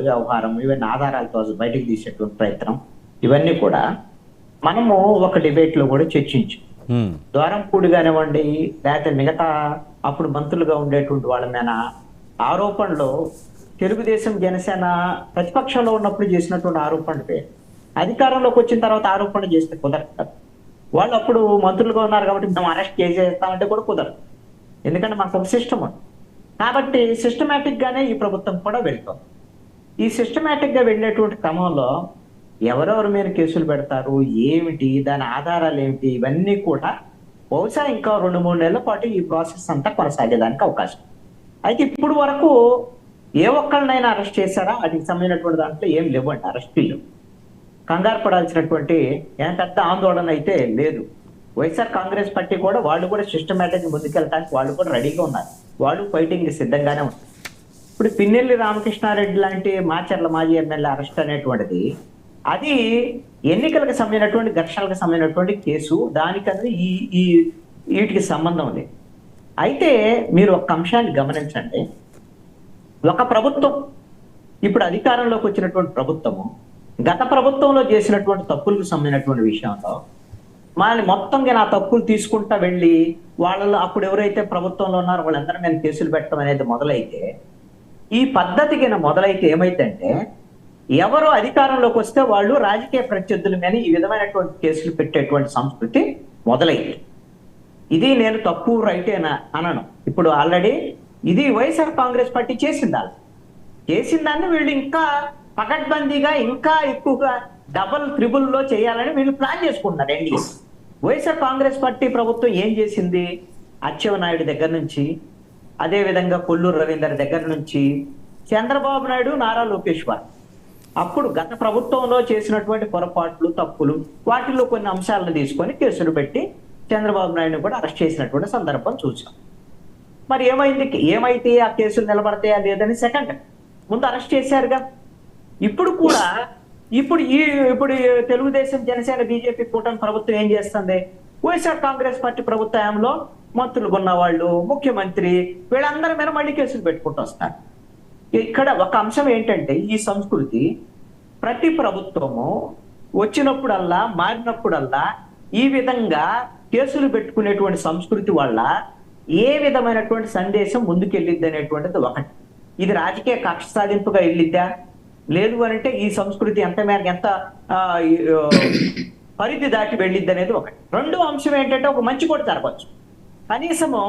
వ్యవహారం ఇవన్నీ ఆధారాలతో బయటకు తీసేటువంటి ప్రయత్నం ఇవన్నీ కూడా మనము ఒక డిబేట్ లో కూడా చర్చించాం. ద్వారంపూడి కానివ్వండి, లేకపోతే మిగతా అప్పుడు మంత్రులుగా ఉండేటువంటి వాళ్ళ మీద ఆరోపణలు తెలుగుదేశం జనసేన ప్రతిపక్షంలో ఉన్నప్పుడు చేసినటువంటి ఆరోపణలు పేరు అధికారంలోకి వచ్చిన తర్వాత ఆరోపణలు చేస్తే కుదరదు. వాళ్ళు అప్పుడు మంత్రులుగా ఉన్నారు కాబట్టి మేము అరెస్ట్ చేసేస్తామంటే కూడా కుదరదు. ఎందుకంటే మనకు ఒక సిస్టమ్ ఉంది కాబట్టి సిస్టమేటిక్ గానే ఈ ప్రభుత్వం కూడా వెళ్తాం. ఈ సిస్టమేటిక్ గా వెళ్ళేటువంటి క్రమంలో ఎవరెవరి మీద కేసులు పెడతారు, ఏమిటి, దాని ఆధారాలు ఏమిటి, ఇవన్నీ కూడా బహుశా ఇంకా 2-3 నెలల పాటు ఈ ప్రాసెస్ అంతా కొనసాగేదానికి అవకాశం. అయితే ఇప్పుడు వరకు ఏ ఒక్కరినైనా అరెస్ట్ చేశారా వాటికి సంబంధించినటువంటి దాంట్లో ఏం లేవండి, అరెస్టులు. కంగారు పడాల్సినటువంటి పెద్ద ఆందోళన అయితే లేదు. వైఎస్ఆర్ కాంగ్రెస్ పార్టీ కూడా వాళ్ళు కూడా సిస్టమేటిక్ ముందుకెళ్ళడానికి వాళ్ళు కూడా రెడీగా ఉన్నారు. వాళ్ళు ఫైటింగ్ సిద్ధంగానే ఉన్నారు. ఇప్పుడు పిన్నెల్లి రామకృష్ణారెడ్డి లాంటి మాచర్ల మాజీ ఎమ్మెల్యే అరెస్ట్ అనేటువంటిది అది ఎన్నికలకు సంబంధించినటువంటి ఘర్షణలకు సంబంధించినటువంటి కేసు. దానికన్నా ఈ వీటికి సంబంధం లేదు. అయితే మీరు ఒక అంశాన్ని గమనించండి. ఒక ప్రభుత్వం ఇప్పుడు అధికారంలోకి వచ్చినటువంటి ప్రభుత్వము గత ప్రభుత్వంలో చేసినటువంటి తప్పులకు సంబంధించినటువంటి విషయంలో మనల్ని మొత్తంగా నా తప్పులు తీసుకుంటా వెళ్ళి వాళ్ళలో అప్పుడు ఎవరైతే ప్రభుత్వంలో ఉన్నారో వాళ్ళందరూ మేము కేసులు పెట్టడం అనేది మొదలైతే, ఈ పద్ధతికి మొదలైతే ఏమైందంటే ఎవరు అధికారంలోకి వస్తే వాళ్ళు రాజకీయ ప్రత్యర్థుల మీద ఈ విధమైనటువంటి కేసులు పెట్టేటువంటి సంస్కృతి మొదలైంది. ఇది నేను తప్పు రైటేనా అనను. ఇప్పుడు ఆల్రెడీ ఇది వైఎస్ఆర్ కాంగ్రెస్ పార్టీ చేసిన దాన్ని వీళ్ళు ఇంకా పకడ్బందీగా ఇంకా ఎక్కువగా డబల్ త్రిబుల్లో చేయాలని వీళ్ళు ప్లాన్ చేసుకుంటున్నారు. ఎన్డీఏ వైఎస్ఆర్ కాంగ్రెస్ పార్టీ ప్రభుత్వం ఏం చేసింది? అచ్చెన్నాయుడు దగ్గర నుంచి, అదే విధంగా కొల్లూరు రవీందర్ దగ్గర నుంచి, చంద్రబాబు నాయుడు, నారా లోకేష్ వారు అప్పుడు గత ప్రభుత్వంలో చేసినటువంటి పొరపాట్లు, తప్పులు, వాటిల్లో కొన్ని అంశాలను తీసుకొని కేసులు పెట్టి చంద్రబాబు నాయుడు కూడా అరెస్ట్ చేసినటువంటి సందర్భం చూసాం. మరి ఏమైతే ఆ కేసులు నిలబడతాయా లేదని సెకండ్ ముందు అరెస్ట్ చేశారుగా. ఇప్పుడు కూడా ఇప్పుడు తెలుగుదేశం జనసేన బీజేపీ కూటమి ప్రభుత్వం ఏం చేస్తుంది? వైఎస్ఆర్ కాంగ్రెస్ పార్టీ ప్రభుత్వంలో మంత్రులు ఉన్న వాళ్ళు, ముఖ్యమంత్రి, వీళ్ళందరి మీద మళ్ళీ కేసులు పెట్టుకుంటూ వస్తారు. ఇక్కడ ఒక అంశం ఏంటంటే ఈ సంస్కృతి ప్రతి ప్రభుత్వము వచ్చినప్పుడల్లా మారినప్పుడల్లా ఈ విధంగా కేసులు పెట్టుకునేటువంటి సంస్కృతి వల్ల ఏ విధమైనటువంటి సందేశం ముందుకెళ్ళిద్ది అనేటువంటిది ఒకటి. ఇది రాజకీయ కక్ష సాధింపుగా వెళ్ళిద్దా? లేదు అనంటే ఈ సంస్కృతి ఎంత పరిధి దాటి వెళ్ళిద్ది అనేది ఒకటి. రెండో అంశం ఏంటంటే ఒక మంచి కూడా జరగవచ్చు. కనీసము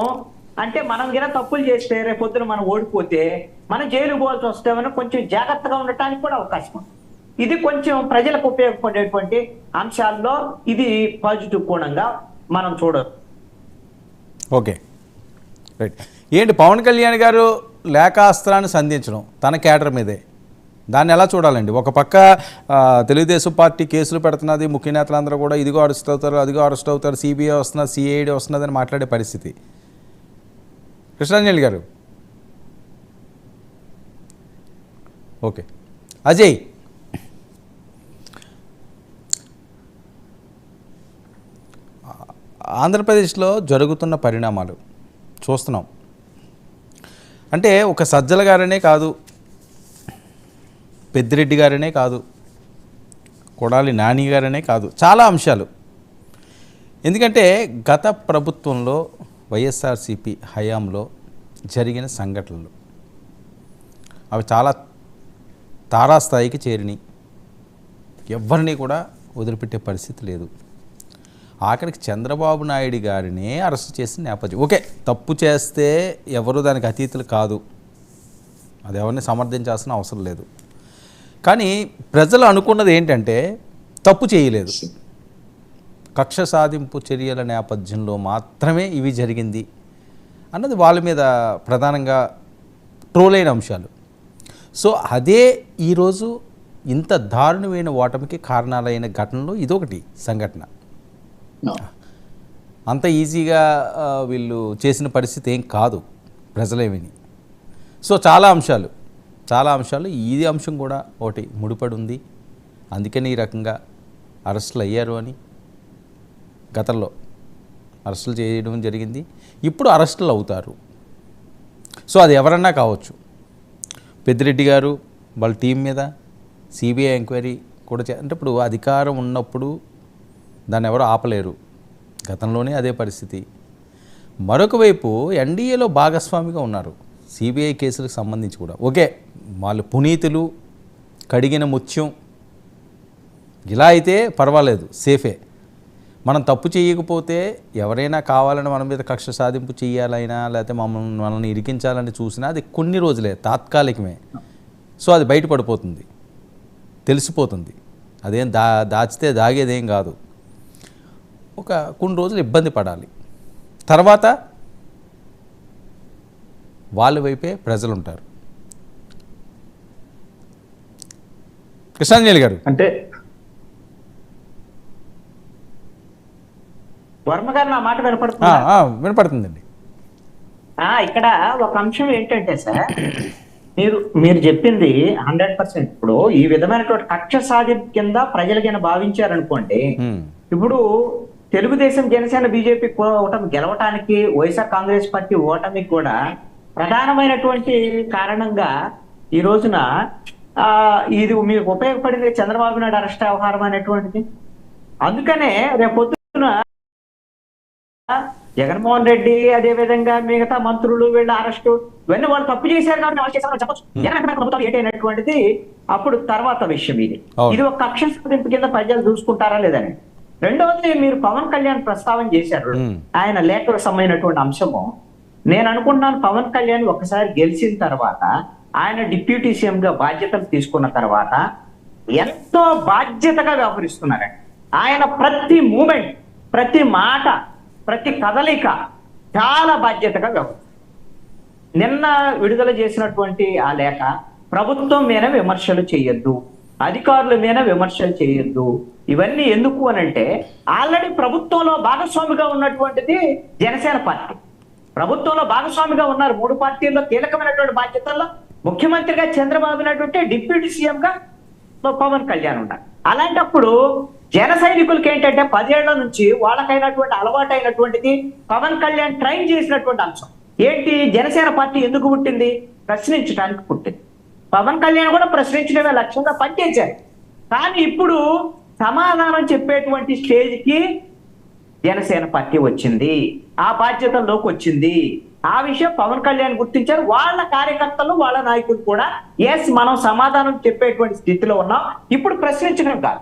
అంటే మనం గిన తప్పులు చేస్తే రేపొద్దున మనం ఓడిపోతే మనం జైలు పోవాల్సి వస్తామని కొంచెం జాగ్రత్తగా ఉండటానికి కూడా అవకాశం ఉంది. ఇది కొంచెం ప్రజలకు ఉపయోగపడేటువంటి అంశాల్లో ఇది పాజిటివ్ కోణంగా మనం చూడవచ్చు. Okay, right. ఏంటి పవన్ కళ్యాణ్ గారు లేఖాస్త్రాన్ని సంధించడం తన కేడర్ మీదే, దాన్ని ఎలా చూడాలండి? ఒక పక్క తెలుగుదేశం పార్టీ కేసులు పెడుతున్నది, ముఖ్య నేతలందరూ కూడా ఇదిగో అరెస్ట్ అవుతారు, అదిగో అరెస్ట్ అవుతారు, సిబిఐ వస్తున్నది, సిఐడి వస్తున్నది అని మాట్లాడే పరిస్థితి. కృష్ణాంజలి గారు, ఓకే. అజయ్, ఆంధ్రప్రదేశ్లో జరుగుతున్న పరిణామాలు చూస్తున్నాం. అంటే ఒక సజ్జల గారనే కాదు, పెద్దిరెడ్డి గారనే కాదు, కొడాలి నాని గారనే కాదు, చాలా అంశాలు. ఎందుకంటే గత ప్రభుత్వంలో వైఎస్ఆర్సీపీ హయాంలో జరిగిన సంఘటనలు అవి చాలా తారాస్థాయికి చేరినాయి. ఎవరిని కూడా వదిలిపెట్టే పరిస్థితి లేదు. ఆఖరికి చంద్రబాబు నాయుడు గారినే అరెస్ట్ చేసిన నేపథ్యం. ఓకే, తప్పు చేస్తే ఎవరు దానికి అతీతులు కాదు, అది ఎవరిని సమర్థించాల్సిన అవసరం లేదు. కానీ ప్రజలు అనుకున్నది ఏంటంటే తప్పు చేయలేదు, కక్ష సాధింపు చర్యల నేపథ్యంలో మాత్రమే ఇవి జరిగింది అన్నది వాళ్ళ మీద ప్రధానంగా ట్రోల్ అయిన అంశాలు. సో అదే ఈరోజు ఇంత దారుణమైన ఓటమికి కారణాలైన ఘటనలో ఇదొకటి సంఘటన. అంత ఈజీగా వీళ్ళు చేసిన పరిస్థితి ఏం కాదు ప్రజలేమిని. సో చాలా అంశాలు ఇది అంశం కూడా ఒకటి ముడిపడి ఉంది. అందుకని ఈ రకంగా అరెస్టులు అయ్యారు అని గతంలో అరెస్టులు చేయడం జరిగింది, ఇప్పుడు అరెస్టులు అవుతారు. సో అది ఎవరన్నా కావచ్చు, పెద్దిరెడ్డి గారు, వాళ్ళ టీం మీద సిబిఐ ఎంక్వైరీ కూడా అంటే ఇప్పుడు అధికారం ఉన్నప్పుడు దాన్ని ఎవరు ఆపలేరు. గతంలోనే అదే పరిస్థితి. మరొక వైపు ఎన్డీఏలో భాగస్వామిగా ఉన్నారు సిబిఐ కేసులకు సంబంధించి కూడా. ఓకే, వాళ్ళు పునీతులు, కడిగిన ముత్యం, ఇలా అయితే పర్వాలేదు, సేఫే. మనం తప్పు చేయకపోతే ఎవరైనా కావాలని మన మీద కక్ష సాధింపు చేయాలైనా లేకపోతే మనల్ని ఇరికించాలని చూసినా అది కొన్ని రోజులే, తాత్కాలికమే. సో అది బయటపడిపోతుంది, తెలిసిపోతుంది. అదేం దాచితే దాగేదేం కాదు. ఒక కొన్ని రోజులు ఇబ్బంది పడాలి, తర్వాత వాళ్ళ వైపే ప్రజలు ఉంటారు. కృష్ణాంజలి గారు అంటే వర్మ గారు నా మాట వినపడుతుందా? వినపడుతుందండి. ఇక్కడ ఒక అంశం ఏంటంటే సార్, మీరు చెప్పింది 100%. ఇప్పుడు ఈ విధమైనటువంటి కక్ష సాధింపు కింద ప్రజలు కింద భావించారనుకోండి, ఇప్పుడు తెలుగుదేశం, జనసేన, బీజేపీ ఓటమి గెలవటానికి, వైఎస్ఆర్ కాంగ్రెస్ పార్టీ ఓటమికి కూడా ప్రధానమైనటువంటి కారణంగా ఈ రోజున ఇది మీకు ఉపయోగపడింది చంద్రబాబు నాయుడు అరెస్ట్ వ్యవహారం అనేటువంటిది. అందుకనే రేపొద్దున జగన్మోహన్ రెడ్డి, అదే విధంగా మిగతా మంత్రులు, వీళ్ళ అరెస్టు, ఇవన్నీ వాళ్ళు తప్పు చేశారు కాబట్టి వాళ్ళు చేశారని చెప్పచ్చు. జగన్ ప్రభుత్వం ఏంటైనటువంటిది అప్పుడు తర్వాత విషయం. ఇది ఒక కక్ష సాధింపు కింద ప్రజలు చూసుకుంటారా లేదని. రెండవది, మీరు పవన్ కళ్యాణ్ ప్రస్తావన చేశారు, ఆయన లేఖకు సంబంధించినటువంటి అంశము. నేను అనుకుంటున్నాను పవన్ కళ్యాణ్ ఒకసారి గెలిచిన తర్వాత, ఆయన డిప్యూటీ సీఎం గా బాధ్యతలు తీసుకున్న తర్వాత ఎంతో బాధ్యతగా వ్యవహరిస్తున్నారండి. ఆయన ప్రతి మూమెంట్, ప్రతి మాట, ప్రతి కదలిక చాలా బాధ్యతగా వ్యవహరిస్తారు. నిన్న విడుదల చేసినటువంటి ఆ లేఖ, ప్రభుత్వం మీద విమర్శలు చేయొద్దు, అధికారుల మీద విమర్శలు చేయొద్దు. ఇవన్నీ ఎందుకు అనంటే, ఆల్రెడీ ప్రభుత్వంలో భాగస్వామిగా ఉన్నటువంటిది జనసేన పార్టీ. ప్రభుత్వంలో భాగస్వామిగా ఉన్నారు. 3 పార్టీల్లో కీలకమైనటువంటి బాధ్యతల్లో ముఖ్యమంత్రిగా చంద్రబాబు నాయుడు, డిప్యూటీ సీఎం గా పవన్ కళ్యాణ్ ఉన్నారు. అలాంటప్పుడు జన సైనికులకి ఏంటంటే 10 ఏళ్ల నుంచి వాళ్ళకైనటువంటి అలవాటు అయినటువంటిది పవన్ కళ్యాణ్ ట్రైన్ చేసినటువంటి అంశం ఏంటి? జనసేన పార్టీ ఎందుకు పుట్టింది? ప్రశ్నించడానికి పుట్టింది. పవన్ కళ్యాణ్ కూడా ప్రశ్నించడమే లక్ష్యంగా పనిచేశారు. కానీ ఇప్పుడు సమాధానం చెప్పేటువంటి స్టేజ్కి జనసేన పార్టీ వచ్చింది, ఆ బాధ్యతల్లోకి వచ్చింది. ఆ విషయం పవన్ కళ్యాణ్ గుర్తించారు. వాళ్ళ కార్యకర్తలు, వాళ్ళ నాయకులు కూడా ఎస్, మనం సమాధానం చెప్పేటువంటి స్థితిలో ఉన్నాం, ఇప్పుడు ప్రశ్నించడం కాదు,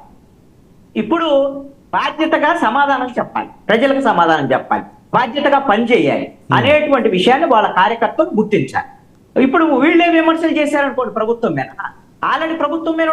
ఇప్పుడు బాధ్యతగా సమాధానం చెప్పాలి, ప్రజలకు సమాధానం చెప్పాలి, బాధ్యతగా పనిచేయాలి అనేటువంటి విషయాన్ని వాళ్ళ కార్యకర్తలు గుర్తించాలి. ఇప్పుడు వీళ్ళే విమర్శలు చేశారనుకోండి ప్రభుత్వం మీద, ఆల్రెడీ ప్రభుత్వం మీద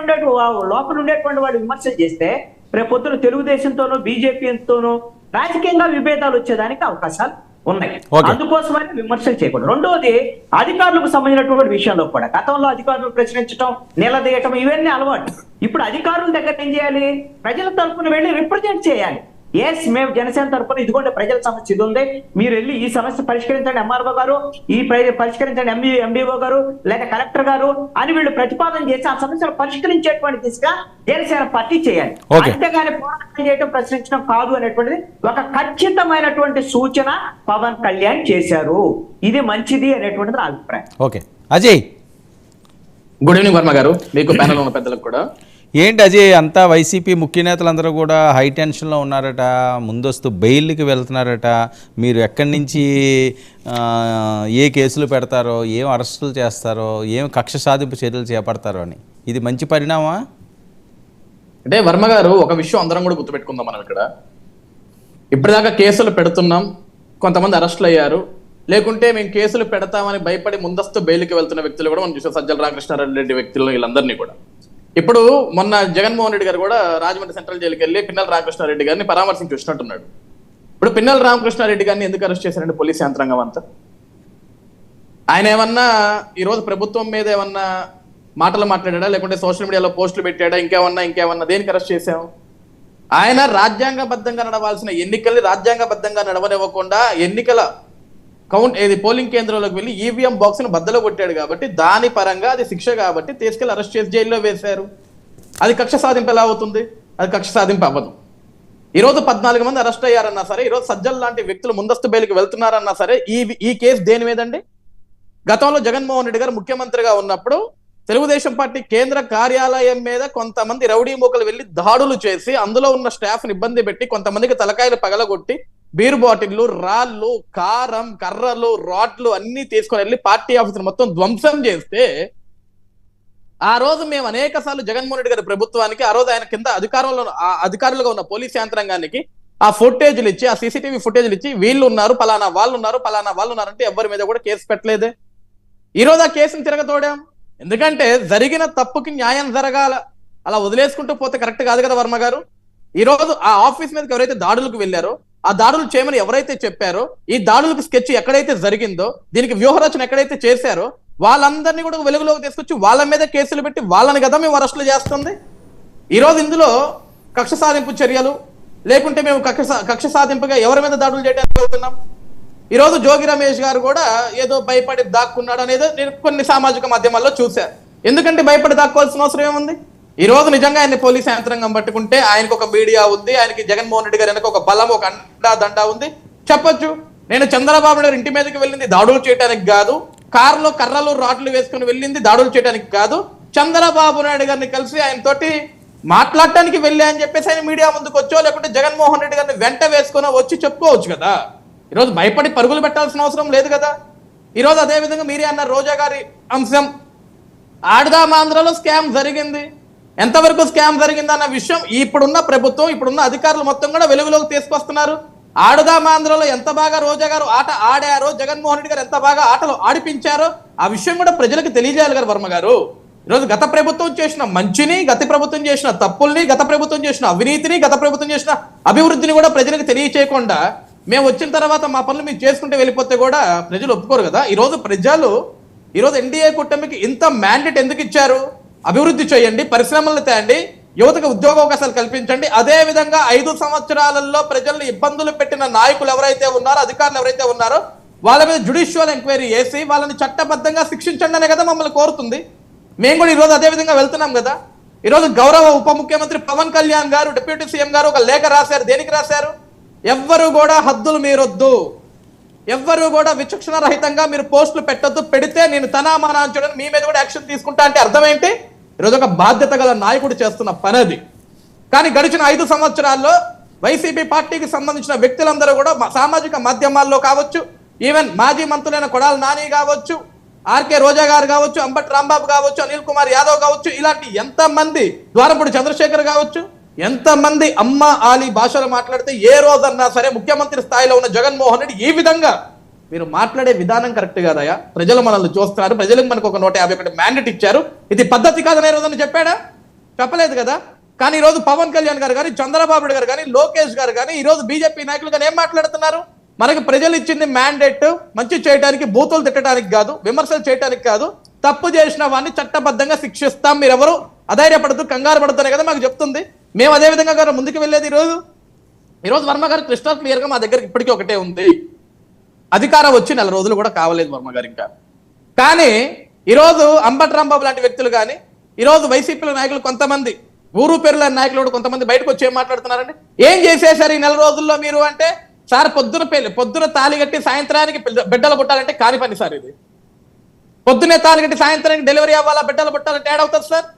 లోపల ఉండేటువంటి వాళ్ళు విమర్శలు చేస్తే రేపు పొద్దున తెలుగుదేశంతోనూ బీజేపీతోనూ రాజకీయంగా విభేదాలు వచ్చేదానికి అవకాశాలు ఉన్నాయి. అందుకోసమని విమర్శలు చేయకూడదు. రెండవది, అధికారులకు సంబంధించినటువంటి విషయంలో కూడా గతంలో అధికారులు ప్రశ్నించడం, నిలదీయటం, ఇవన్నీ అలవాటు. ఇప్పుడు అధికారుల దగ్గర ఏం చేయాలి? ప్రజల తరఫున వెళ్ళి రిప్రజెంట్ చేయాలి. ఎస్, మేము జనసేన తరఫున ఇదిగోండి ప్రజల సమస్య ఇది ఉంది, మీరు వెళ్ళి ఈ సమస్య పరిష్కరించండి ఎంఆర్ఓ గారు, ఈ పరిష్కరించండి ఎండిఓ గారు, లేక కలెక్టర్ గారు అని వీళ్ళు ప్రతిపాదన చేసి ఆ సమస్యలు పరిష్కరించేటువంటి దిశగా జనసేన పార్టీ చేయాలి. అంతేగాని పోరాటం చేయడం, ప్రశ్నించడం కాదు అనేటువంటిది ఒక ఖచ్చితమైనటువంటి సూచన పవన్ కళ్యాణ్ చేశారు. ఇది మంచిది అనేటువంటిది నా అభిప్రాయం. Okay, Ajay. Good evening Varma గారు, మీకు ప్యానల్ ఉన్న పెద్దలకు కూడా. ఏంటి అజయ్, అంతా వైసీపీ ముఖ్య నేతలందరూ కూడా హై టెన్షన్లో ఉన్నారట, ముందస్తు బెయిల్కి వెళ్తున్నారట. మీరు ఎక్కడి నుంచి ఏ కేసులు పెడతారో, ఏం అరెస్టులు చేస్తారో, ఏం కక్ష సాధింపు చర్యలు చేపడతారో అని, ఇది మంచి పరిణామా? అంటే వర్మ గారు, ఒక విషయం అందరం కూడా గుర్తుపెట్టుకుందాం. మనం ఇక్కడ ఇప్పటిదాకా కేసులు పెడుతున్నాం, కొంతమంది అరెస్టులు అయ్యారు, లేకుంటే మేము కేసులు పెడతామని భయపడి ముందస్తు బెయిల్కి వెళ్తున్న వ్యక్తులు కూడా మనం చూసాం. సజ్జల రామకృష్ణారెడ్డి వ్యక్తులు, వీళ్ళందరినీ కూడా. ఇప్పుడు మొన్న జగన్మోహన్ రెడ్డి గారు కూడా రాజమండ్రి సెంట్రల్ జైలుకి వెళ్ళి పిన్నెల రామకృష్ణారెడ్డి గారిని పరామర్శించి వచ్చినట్టున్నాడు. ఇప్పుడు పిన్నెల రామకృష్ణారెడ్డి గారిని ఎందుకు అరెస్ట్ చేశారండి పోలీస్ యంత్రాంగం అంతా? ఆయన ఏమన్నా ఈరోజు ప్రభుత్వం మీద ఏమన్నా మాటలు మాట్లాడా, లేకుంటే సోషల్ మీడియాలో పోస్టులు పెట్టాడా, ఇంకేమన్నా దేనికి అరెస్ట్ చేశాం? ఆయన రాజ్యాంగబద్ధంగా నడవాల్సిన ఎన్నికల్ని రాజ్యాంగబద్ధంగా నడవనివ్వకుండా ఎన్నికల పోలింగ్ కేంద్రంలోకి వెళ్ళి ఈవీఎం బాక్స్ ను బద్దలో కొట్టాడు కాబట్టి దాని పరంగా అది శిక్ష కాబట్టి తీసుకెళ్లి అరెస్ట్ చేసి జైల్లో వేశారు. అది కక్ష సాధింపు ఎలా అవుతుంది? అది కక్ష సాధింపు అవ్వదు. ఈరోజు 14 మంది అరెస్ట్ అయ్యారన్నా సరే, ఈరోజు సజ్జల్ లాంటి వ్యక్తులు ముందస్తు బెయిల్కి వెళ్తున్నారన్నా సరే, ఈ కేసు దేని మీదండి? గతంలో జగన్మోహన్ రెడ్డి గారు ముఖ్యమంత్రిగా ఉన్నప్పుడు తెలుగుదేశం పార్టీ కేంద్ర కార్యాలయం మీద కొంతమంది రౌడీ మూకలు వెళ్లి దాడులు చేసి అందులో ఉన్న స్టాఫ్ ని ఇబ్బంది పెట్టి కొంతమందికి తలకాయలు పగలగొట్టి బీర్ బాటిళ్లు, రాళ్ళు, కారం, కర్రలు, రాడ్లు అన్ని తీసుకొని వెళ్ళి పార్టీ ఆఫీసులు మొత్తం ధ్వంసం చేస్తే ఆ రోజు మేము అనేక సార్లు జగన్మోహన్ రెడ్డి గారి ప్రభుత్వానికి, ఆ రోజు ఆయన కింద అధికారులుగా ఉన్న పోలీస్ యంత్రాంగానికి ఆ ఫుటేజ్లు ఇచ్చి, ఆ సీసీటీవీ ఫుటేజ్లు ఇచ్చి వీళ్ళు ఉన్నారు, పలానా వాళ్ళు ఉన్నారంటే ఎవరి మీద కూడా కేసు పెట్టలేదే. ఈ రోజు ఆ కేసును తిరగతోడాం. ఎందుకంటే జరిగిన తప్పుకి న్యాయం జరగాల, అలా వదిలేసుకుంటూ పోతే కరెక్ట్ కాదు కదా వర్మ గారు. ఈ రోజు ఆ ఆఫీస్ మీదకి ఎవరైతే దాడులకు వెళ్ళారో, ఆ దాడులు చేయమని ఎవరైతే చెప్పారో, ఈ దాడులకు స్కెచ్ ఎక్కడైతే జరిగిందో, దీనికి వ్యూహరచన ఎక్కడైతే చేశారో వాళ్ళందరినీ కూడా వెలుగులోకి తీసుకొచ్చి వాళ్ళ మీద కేసులు పెట్టి వాళ్ళని కదా మేము అరెస్టులు చేస్తుంది. ఈ రోజు ఇందులో కక్ష సాధింపు చర్యలు, లేకుంటే మేము కక్ష సాధింపుగా ఎవరి మీద దాడులు చేయడానికి వెళ్తున్నాం. ఈ రోజు జోగి రమేష్ గారు కూడా ఏదో భయపడి దాక్కున్నాడు అనేది నేను కొన్ని సామాజిక మాధ్యమాల్లో చూశాను. ఎందుకంటే భయపడి దాక్కోవాల్సిన అవసరం ఏముంది? ఈ రోజు నిజంగా ఆయన పోలీస్ యంత్రాంగం పట్టుకుంటే ఆయనకు ఒక మీడియా ఉంది, ఆయనకి జగన్మోహన్ రెడ్డి గారి వెనక ఒక బలం, ఒక అండా దండ ఉంది. చెప్పొచ్చు, నేను చంద్రబాబు నాయుడు ఇంటి మీదకి వెళ్ళింది దాడులు చేయడానికి కాదు, కారులో కర్రలు రాడ్లు వేసుకుని వెళ్ళింది దాడులు చేయడానికి కాదు, చంద్రబాబు నాయుడు గారిని కలిసి ఆయన తోటి మాట్లాడటానికి వెళ్ళా అని చెప్పేసి ఆయన మీడియా ముందుకు వచ్చో, లేకుంటే జగన్మోహన్ రెడ్డి గారిని వెంట వేసుకుని వచ్చి చెప్పుకోవచ్చు కదా. ఈరోజు భయపడి పరుగులు పెట్టాల్సిన అవసరం లేదు కదా. ఈరోజు అదే విధంగా మీరే అన్న రోజా గారి అంశం, ఆడదామాంధ్రలో స్కామ్ జరిగింది, ఎంతవరకు స్కామ్ జరిగింది అన్న విషయం ఇప్పుడున్న ప్రభుత్వం, ఇప్పుడున్న అధికారులు మొత్తం కూడా వెలుగులోకి తీసుకొస్తున్నారు. ఆడదామాంధ్రలో ఎంత బాగా రోజా గారు ఆట ఆడారో, జగన్మోహన్ రెడ్డి గారు ఎంత బాగా ఆటలు ఆడిపించారో ఆ విషయం కూడా ప్రజలకు తెలియజేయాలి కదా వర్మ గారు. ఈరోజు గత ప్రభుత్వం చేసిన మంచిని, గత ప్రభుత్వం చేసిన తప్పుల్ని, గత ప్రభుత్వం చేసిన అవినీతిని, గత ప్రభుత్వం చేసిన అభివృద్ధిని కూడా ప్రజలకు తెలియచేయకుండా మేము వచ్చిన తర్వాత మా పనులు మేము చేసుకుంటే వెళ్ళిపోతే కూడా ప్రజలు ఒప్పుకోరు కదా. ఈరోజు ఎన్డీఏ కూటమికి ఇంత మ్యాండేట్ ఎందుకు ఇచ్చారు? అభివృద్ధి చేయండి, పరిశ్రమలు తేండి, యువతకు ఉద్యోగ అవకాశాలు కల్పించండి. అదే విధంగా 5 సంవత్సరాలలో ప్రజల్ని ఇబ్బందులు పెట్టిన నాయకులు ఎవరైతే ఉన్నారో, అధికారులు ఎవరైతే ఉన్నారో వాళ్ళ మీద జ్యుడిషియల్ ఎంక్వైరీ చేసి వాళ్ళని చట్టబద్ధంగా శిక్షించండి అనే కదా మమ్మల్ని కోరుతుంది. మేము కూడా ఈరోజు అదే విధంగా వెళ్తున్నాం కదా. ఈరోజు గౌరవ ఉప ముఖ్యమంత్రి పవన్ కళ్యాణ్ గారు, డిప్యూటీ సీఎం గారు ఒక లేఖ రాశారు. దేనికి రాశారు? ఎవ్వరు కూడా హద్దులు మీరొద్దు, ఎవ్వరు కూడా విచక్షణ రహితంగా మీరు పోస్టులు పెట్టొద్దు, పెడితే నేను తనామానాంచడం మీ మీద కూడా యాక్షన్ తీసుకుంటా. అంటే అర్థం ఏంటి? ఈరోజు ఒక బాధ్యత గల నాయకుడు చేస్తున్న పని అది. కానీ గడిచిన 5 సంవత్సరాల్లో వైసీపీ పార్టీకి సంబంధించిన వ్యక్తులందరూ కూడా సామాజిక మాధ్యమాల్లో కావచ్చు, ఈవెన్ మాజీ మంత్రులైన కొడాల నాని కావచ్చు, ఆర్కే రోజా గారు కావచ్చు, అంబటి రాంబాబు కావచ్చు, అనిల్ కుమార్ యాదవ్ కావచ్చు, ఇలాంటి ఎంతమంది, ద్వారంపూడి చంద్రశేఖర్ కావచ్చు, ఎంతమంది అమ్మ ఆలి భాషలు మాట్లాడితే ఏ రోజన్నా సరే ముఖ్యమంత్రి స్థాయిలో ఉన్న జగన్మోహన్ రెడ్డి ఈ విధంగా మీరు మాట్లాడే విధానం కరెక్ట్ కాదయా, ప్రజలు మనల్ని చూస్తున్నారు, ప్రజలకు మనకు ఒక 151 మ్యాండేట్ ఇచ్చారు, ఇది పద్ధతి కాదని రోజున చెప్పాడా? చెప్పలేదు కదా. కానీ ఈరోజు పవన్ కళ్యాణ్ గారు కానీ, చంద్రబాబు నాయుడు గారు కానీ, లోకేష్ గారు కానీ, ఈరోజు బీజేపీ నాయకులు కానీ ఏం మాట్లాడుతున్నారు? మనకి ప్రజలు ఇచ్చింది మ్యాండేట్ మంచి చేయడానికి, బూతులు తిట్టడానికి కాదు, విమర్శలు చేయడానికి కాదు, తప్పు చేసిన వాడిని చట్టబద్ధంగా శిక్షిస్తాం, మీరెవరు అధైర్యపడుతూ కంగారు పడుతున్నాయి కదా మాకు చెప్తుంది. మేము అదే విధంగా గారు ముందుకు వెళ్ళేది. ఈరోజు వర్మ గారు క్రిస్టల్ క్లియర్ గా మా దగ్గర ఇప్పటికీ ఒకటే ఉంది, అధికారం వచ్చి 4 రోజులు కూడా కావలేదు వర్మ గారు ఇంకా. కానీ ఈరోజు అంబటి రాంబాబు లాంటి వ్యక్తులు కానీ, ఈరోజు వైసీపీలో నాయకులు కొంతమంది, ఊరు పేరుల నాయకులు కూడా కొంతమంది బయటకు వచ్చి ఏం మాట్లాడుతున్నారండి? ఏం చేసేసారు ఈ 4 రోజుల్లో మీరు అంటే, సార్ పొద్దున తాళి కట్టి సాయంత్రానికి బిడ్డలు పుట్టాలంటే కాని పని సార్ ఇది. పొద్దునే తాళి కట్టి సాయంత్రానికి డెలివరీ అవ్వాలా, బిడ్డలు పుట్టాలంటే ఏడవుతుంది సార్.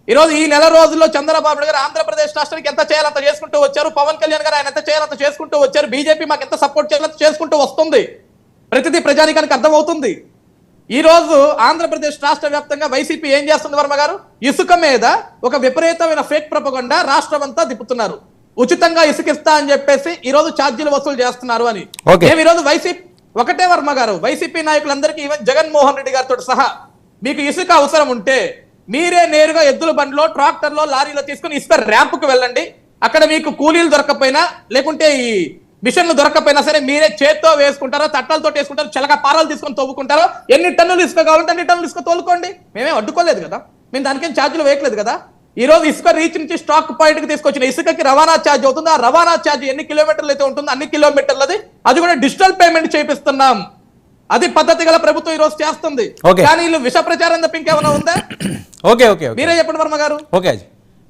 ఈరోజు ఈ 4 రోజుల్లో చంద్రబాబు నాయుడు గారు ఆంధ్రప్రదేశ్ రాష్ట్రానికి ఎంత చేయాలంత చేసుకుంటూ వచ్చారు, పవన్ కళ్యాణ్ గారు ఆయన ఎంత చేయాలంత చేసుకుంటూ వచ్చారు, బీజేపీ మాకు ఎంత సపోర్ట్ చేయాలంత చేసుకుంటూ వస్తుంది, ప్రతిదీ ప్రజానికానికి అర్థమవుతుంది. ఈ రోజు ఆంధ్రప్రదేశ్ రాష్ట్ర వ్యాప్తంగా వైసీపీ ఏం చేస్తుంది వర్మ గారు? ఇసుక మీద ఒక విపరీతమైన ఫేక్ ప్రపగండా రాష్ట్రం అంతా తిప్పుతున్నారు. ఉచితంగా ఇసుకిస్తా అని చెప్పేసి ఈ రోజు ఛార్జీలు వసూలు చేస్తున్నారు అని. మేము ఈ రోజు వైసీపీ ఒకటే వర్మ గారు, వైసీపీ నాయకులందరికీ ఈవెన్ జగన్మోహన్ రెడ్డి గారితో సహా మీకు ఇసుక అవసరం ఉంటే మీరే నేరుగా ఎద్దుల బండిలో, ట్రాక్టర్లో, లారీలో తీసుకుని ఇసుక ర్యాంపుకు వెళ్ళండి. అక్కడ మీకు కూలీలు దొరకపోయినా, లేకుంటే ఈ మిషన్లు దొరకపోయినా సరే మీరే చేత్తో వేసుకుంటారో, తట్టలతో వేసుకుంటారో, చిలక పారాలు తీసుకొని తవ్వుకుంటారో, ఎన్ని టన్నులు ఇసుక కావాలంటే అన్ని టన్నులు ఇసుక తోలుకోండి. మేమేం అడ్డుకోలేదు కదా, మేము దానికేం ఛార్జీలు వేయట్లేదు కదా. ఈ రోజు ఇసుక రీచ్ నుంచి స్టాక్ పాయింట్ కి తీసుకొచ్చిన ఇసుకకి రవాణా ఛార్జ్ అవుతుంది. ఆ రవాణా ఛార్జ్ ఎన్ని కిలోమీటర్లు అయితే ఉంటుందో అన్ని కిలోమీటర్లది అది కూడా డిజిటల్ పేమెంట్ చేపిస్తున్నాం. అది పద్ధతి గల ప్రభుత్వం ఈ రోజు చేస్తుంది. కానీ వీళ్ళు విష ప్రచారం తప్ప ఇంకేమైనా ఉందా? ఓకే ఓకే మీరే చెప్పండి వర్మ గారు. Okay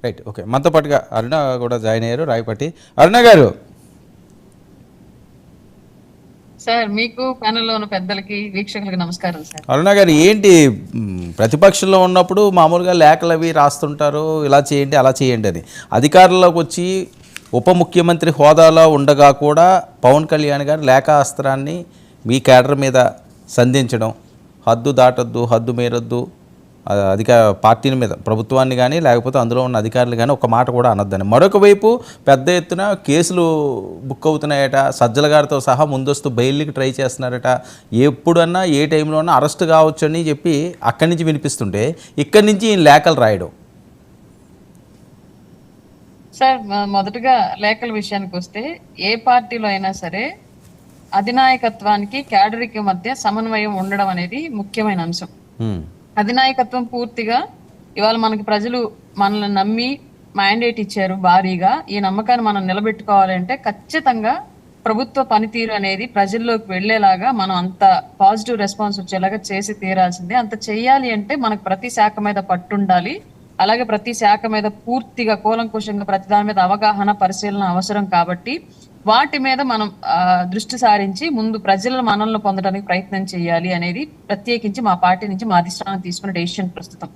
right. ఓకే, మనతో పాటుగా అరుణ కూడా జాయిన్ అయ్యారు, రాయపట్టి. అరుణ గారు సార్ మీకు ప్యానెల్లో ఉన్న పెద్దలకి వీక్షకులకి నమస్కారం సార్. అరుణ గారు ఏంటి ప్రతిపక్షంలో ఉన్నప్పుడు మామూలుగా లేఖలు అవి రాస్తుంటారు, ఇలా చేయండి అలా చేయండి అని. అధికారంలోకి వచ్చి ఉప ముఖ్యమంత్రి హోదాలో ఉండగా కూడా పవన్ కళ్యాణ్ గారు లేఖాస్త్రాన్ని మీ కేడర్ మీద సంధించడం, హద్దు దాటొద్దు, హద్దు మేరొద్దు, పార్టీల మీద, ప్రభుత్వాన్ని కానీ లేకపోతే అందులో ఉన్న అధికారులు కానీ ఒక మాట కూడా అనొద్దని. మరొక వైపు పెద్ద ఎత్తున కేసులు బుక్ అవుతున్నాయట, సజ్జల గారితో సహా ముందస్తు బెయిల్కి ట్రై చేస్తున్నారట, ఎప్పుడన్నా ఏ టైంలో అన్నా అరెస్ట్ కావచ్చు అని చెప్పి అక్కడి నుంచి వినిపిస్తుంటే ఇక్కడి నుంచి ఈ లేఖలు రాయడం. సార్ మొదటగా లేఖల విషయానికి వస్తే ఏ పార్టీలో అయినా సరే అధినాయకత్వానికి క్యాడర్కి మధ్య సమన్వయం ఉండడం అనేది ముఖ్యమైన అంశం. అధినాయకత్వం పూర్తిగా ఇవాళ మనకి ప్రజలు మనల్ని నమ్మి మ్యాండేట్ ఇచ్చారు భారీగా. ఈ నమ్మకాన్ని మనం నిలబెట్టుకోవాలంటే ఖచ్చితంగా ప్రభుత్వ పనితీరు అనేది ప్రజల్లోకి వెళ్లేలాగా మనం అంత పాజిటివ్ రెస్పాన్స్ వచ్చేలాగా చేసి తీరాల్సిందే. అంత చేయాలి అంటే మనకు ప్రతి శాఖ మీద పట్టుండాలి. అలాగే ప్రతి శాఖ మీద పూర్తిగా కూలంకుషంగా ప్రతి దాని మీద అవగాహన, పరిశీలన అవసరం. కాబట్టి వాటి మీద మనం దృష్టి సారించి ముందు ప్రజల మనల్ని పొందడానికి ప్రయత్నం చేయాలి అనేది ప్రత్యేకించి మా పార్టీ నుంచి మా అధిష్టానం తీసుకున్న డెసిషన్. ప్రస్తుతం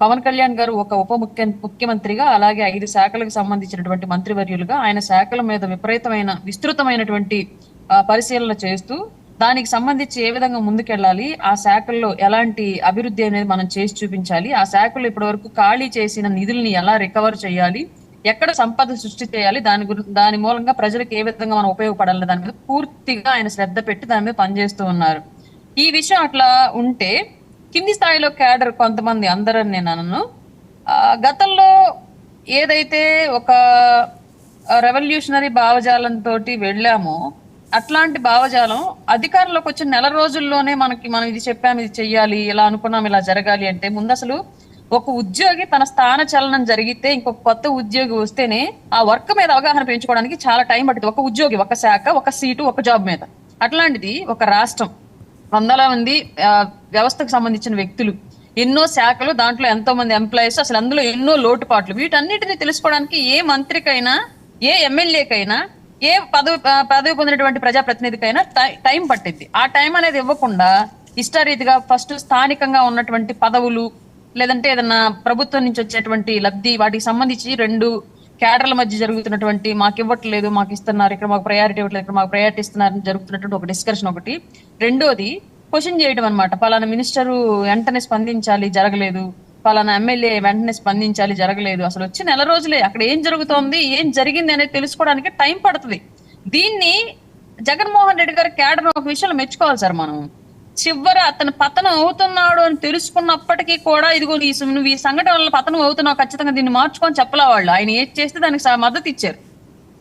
పవన్ కళ్యాణ్ గారు ఒక ఉప ముఖ్యమంత్రిగా, అలాగే 5 శాఖలకు సంబంధించినటువంటి మంత్రివర్యులుగా ఆయన శాఖల మీద విస్తృతమైనటువంటి పరిశీలన చేస్తూ దానికి సంబంధించి ఏ విధంగా ముందుకెళ్ళాలి, ఆ శాఖల్లో ఎలాంటి అభివృద్ధి అనేది మనం చేసి చూపించాలి, ఆ శాఖలు ఇప్పటి వరకు ఖాళీ చేసిన నిధుల్ని ఎలా రికవర్ చేయాలి, ఎక్కడ సంపద సృష్టి చేయాలి, దాని మూలంగా ప్రజలకు ఏ విధంగా మనం ఉపయోగపడాలి దాని మీద పూర్తిగా ఆయన శ్రద్ధ పెట్టి దాని మీద పనిచేస్తూ ఉన్నారు. ఈ విషయం అట్లా ఉంటే కింది స్థాయిలో క్యాడర్ కొంతమంది, అందరని నేను అనను, గతంలో ఏదైతే ఒక రెవల్యూషనరీ భావజాలంతో వెళ్ళామో అట్లాంటి భావజాలం అధికారంలోకి వచ్చిన నెల రోజుల్లోనే మనం ఇది చెప్పాము, ఇది చెయ్యాలి, ఇలా అనుకున్నాం, ఇలా జరగాలి అంటే ముందు అసలు ఒక ఉద్యోగి తన స్థాన చలనం జరిగితే ఇంకొక కొత్త ఉద్యోగి వస్తేనే ఆ వర్క్ మీద అవగాహన పెంచుకోవడానికి చాలా టైం పడుతుంది. ఒక ఉద్యోగి, ఒక శాఖ, ఒక సీటు, ఒక జాబ్ మీద. అట్లాంటిది ఒక రాష్ట్రం, వందల మంది వ్యవస్థకు సంబంధించిన వ్యక్తులు, ఎన్నో శాఖలు, దాంట్లో ఎంతో మంది ఎంప్లాయీస్, అసలు అందులో ఎన్నో లోటుపాట్లు, వీటన్నిటిని తెలుసుకోవడానికి ఏ మంత్రికైనా, ఏ ఎమ్మెల్యేకైనా, ఏ పదవి పొందినటువంటి ప్రజాప్రతినిధికైనా టైం పట్టింది. ఆ టైం అనేది ఇవ్వకుండా ఇష్టారీతిగా ఫస్ట్ స్థానికంగా ఉన్నటువంటి పదవులు లేదంటే ఏదన్నా ప్రభుత్వం నుంచి వచ్చేటువంటి లబ్ధి, వాటికి సంబంధించి 2 క్యాడర్ల మధ్య జరుగుతున్నటువంటి మాకు ఇవ్వట్లేదు, మాకు ఇస్తున్నారు, ఇక్కడ మాకు ప్రయారిటీ ఇవ్వట్లేదు, ఇక్కడ మాకు ప్రయారిటీ ఇస్తున్నారు జరుగుతున్నటువంటి ఒక డిస్కషన్ ఒకటి. రెండోది క్వశ్చన్ చేయడం అనమాట. పలానా మినిస్టరు వెంటనే స్పందించాలి, జరగలేదు, పలానా ఎమ్మెల్యే వెంటనే స్పందించాలి, జరగలేదు. అసలు వచ్చి నెల రోజులే, అక్కడ ఏం జరుగుతోంది, ఏం జరిగింది అనేది తెలుసుకోవడానికి టైం పడుతుంది. దీన్ని జగన్మోహన్ రెడ్డి గారి క్యాడర్ ఒక విషయంలో మెచ్చుకోవాలి సార్. మనం చివరి అతను పతనం అవుతున్నాడు అని తెలుసుకున్నప్పటికీ కూడా ఇదిగో నువ్వు ఈ సంఘటన వల్ల పతనం అవుతున్నావు, ఖచ్చితంగా దీన్ని మార్చుకొని చెప్పలే. వాళ్ళు ఆయన ఏది చేస్తే దానికి మద్దతు ఇచ్చారు.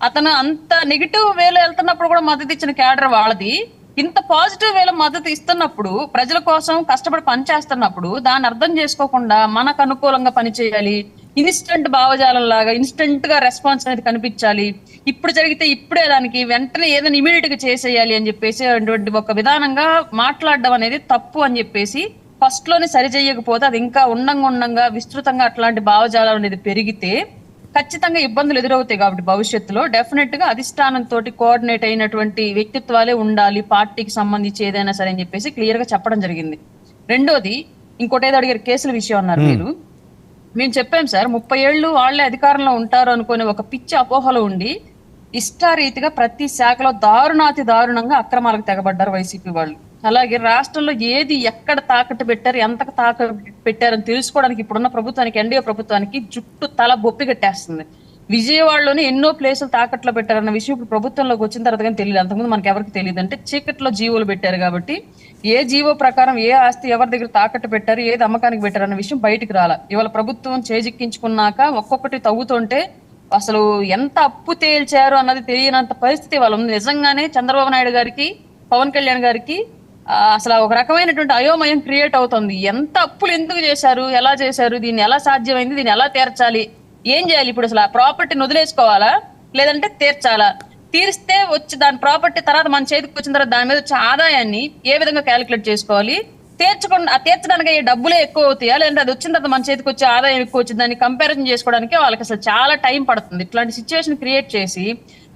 అతను అంత నెగిటివ్ వేలో వెళ్తున్నప్పుడు కూడా మద్దతు ఇచ్చిన క్యాడర్ వాళ్ళది. ఇంత పాజిటివ్ వేలో మద్దతు ఇస్తున్నప్పుడు, ప్రజల కోసం కష్టపడి పనిచేస్తున్నప్పుడు దాన్ని అర్థం చేసుకోకుండా మనకు అనుకూలంగా పనిచేయాలి, ఇన్స్టెంట్ భావజాలం లాగా ఇన్స్టెంట్ గా రెస్పాన్స్ అనేది కనిపించాలి, ఇప్పుడు జరిగితే ఇప్పుడే దానికి వెంటనే ఏదైనా ఇమీడియట్ గా చేసేయాలి అని చెప్పేసి అటువంటి ఒక విధానంగా మాట్లాడడం అనేది తప్పు అని చెప్పేసి ఫస్ట్ లోనే సరి చేయకపోతే అది ఇంకా ఉండంగా విస్తృతంగా అట్లాంటి భావజాలం అనేది పెరిగితే ఖచ్చితంగా ఇబ్బందులు ఎదురవుతాయి. కాబట్టి భవిష్యత్తులో డెఫినెట్ గా అధిష్టానంతో కోఆర్డినేట్ అయినటువంటి వ్యక్తిత్వాలే ఉండాలి పార్టీకి సంబంధించి ఏదైనా సరే అని చెప్పేసి క్లియర్ గా చెప్పడం జరిగింది. రెండోది ఇంకోటి ఏదో అడిగారు, కేసుల విషయం అన్నారు మీరు. మేము చెప్పాం సార్, 30 ఏళ్ళు వాళ్లే అధికారంలో ఉంటారు అనుకునే ఒక పిచ్చి అపోహలో ఉండి ఇష్టారీతిగా ప్రతి శాఖలో దారుణాతి దారుణంగా అక్రమాలకు తెగబడ్డారు వైసీపీ వాళ్ళు. అలాగే రాష్ట్రంలో ఏది ఎక్కడ తాకట్టు పెట్టారు, ఎంతకు తాకట్టు పెట్టారని తెలుసుకోవడానికి ఇప్పుడున్న ప్రభుత్వానికి, ఎన్డీఏ ప్రభుత్వానికి జుట్టు తల బొప్పి కట్టేస్తుంది. విజయవాడలోనే ఎన్నో ప్లేసులు తాకట్లో పెట్టారన్న విషయం ఇప్పుడు ప్రభుత్వంలోకి వచ్చిన తర్వాత కానీ తెలియదు. అంతకుముందు మనకి ఎవరికి తెలియదు. అంటే చీకట్లో జీవోలు పెట్టారు కాబట్టి ఏ జీవో ప్రకారం ఏ ఆస్తి ఎవరి దగ్గర తాకట్టు పెట్టారు, ఏది అమ్మకానికి పెట్టారు అన్న విషయం బయటికి రాల. ఇవాళ ప్రభుత్వం చేజిక్కించుకున్నాక ఒక్కొక్కటి తవ్వుతుంటే అసలు ఎంత అప్పు తేల్చారు అన్నది తెలియనంత పరిస్థితి వాళ్ళు ఉంది. నిజంగానే చంద్రబాబు నాయుడు గారికి, పవన్ కళ్యాణ్ గారికి అసలు ఒక రకమైనటువంటి అయోమయం క్రియేట్ అవుతుంది. ఎంత అప్పులు ఎందుకు చేశారు, ఎలా చేశారు, దీన్ని ఎలా సాధ్యమైంది, దీన్ని ఎలా తీర్చాలి, ఏం చేయాలి, ఇప్పుడు అసలు ఆ ప్రాపర్టీని వదిలేసుకోవాలా లేదంటే తీర్చాలా, తీరిస్తే వచ్చి దాని ప్రాపర్టీ తర్వాత మన చేతికి వచ్చిన తర్వాత దాని మీద వచ్చే ఆదాయాన్ని ఏ విధంగా క్యాలిక్యులేట్ చేసుకోవాలి, తీర్చడానికి అయ్యే డబ్బులే ఎక్కువ అవుతాయా, లేదంటే అది వచ్చిన తర్వాత మన చేతికి వచ్చే ఆదాయం ఎక్కువ వచ్చింది, దాన్ని కంపారిజన్ చేసుకోవడానికి వాళ్ళకి అసలు చాలా టైం పడుతుంది. ఇట్లాంటి సిచ్యువేషన్ క్రియేట్ చేసి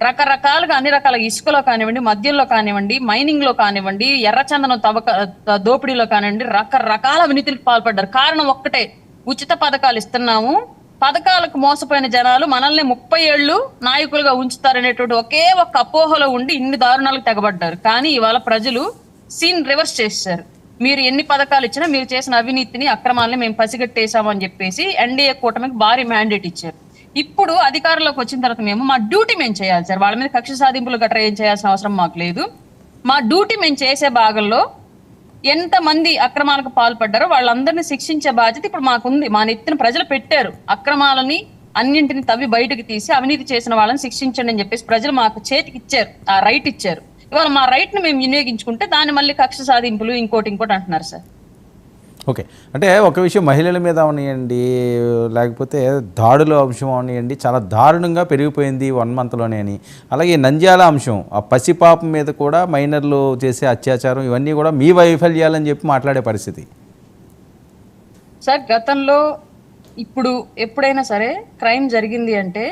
రకరకాలుగా అన్ని రకాల ఇసుకలో కానివ్వండి, మద్యంలో కానివ్వండి, మైనింగ్ లో కానివ్వండి, ఎర్రచందనం దోపిడీలో కానివ్వండి, రకరకాల అవినీతికి పాల్పడ్డారు. కారణం ఒక్కటే, ఉచిత పథకాలు ఇస్తున్నాము, పథకాలకు మోసపోయిన జనాలు మనల్ని 30 ఏళ్ళు నాయకులుగా ఉంచుతారనేటువంటి ఒకే ఒక్క అపోహలో ఉండి ఇన్ని దారుణాలకు తెగబడ్డారు. కానీ ఇవాళ ప్రజలు సీన్ రివర్స్ చేశారు. మీరు ఎన్ని పథకాలు ఇచ్చినా మీరు చేసిన అవినీతిని, అక్రమాలని మేము పసిగట్టేశామని చెప్పేసి ఎన్డీఏ కూటమికి భారీ మ్యాండేట్ ఇచ్చారు. ఇప్పుడు అధికారంలోకి వచ్చిన తర్వాత మా డ్యూటీ మేము చేయాలి సార్. వాళ్ళ మీద కక్ష సాధింపులు గట్రా ఏం చేయాల్సిన అవసరం మాకు లేదు. మా డ్యూటీ మేము చేసే భాగంలో ఎంతమంది అక్రమాలకు పాల్పడ్డారో వాళ్ళందరినీ శిక్షించే బాధ్యత ఇప్పుడు మాకుంది. మా నెత్తిన ప్రజలు పెట్టారు. అక్రమాలని అన్నింటిని తవ్వి బయటకు తీసి అవినీతి చేసిన వాళ్ళని శిక్షించండి అని చెప్పేసి ప్రజలు మాకు చేతికి ఇచ్చారు, ఆ రైట్ ఇచ్చారు. ఇవాళ మా రైట్ ని మేము వినియోగించుకుంటే దాన్ని మళ్ళీ కక్ష సాధింపులు ఇంకోటి అంటున్నారు సార్. ఓకే, అంటే ఒక విషయం మహిళల మీద అవనియండి, లేకపోతే దాడుల అంశం అవనియండి, చాలా దారుణంగా పెరిగిపోయింది 1 monthలోనే అని. అలాగే నంద్యాల అంశం, ఆ పసిపాపం మీద కూడా మైనర్లు చేసే అత్యాచారం, ఇవన్నీ కూడా మీ వైఫల్యాలని చెప్పి మాట్లాడే పరిస్థితి. సార్ గతంలో ఇప్పుడు ఎప్పుడైనా సరే క్రైమ్ జరిగింది అంటే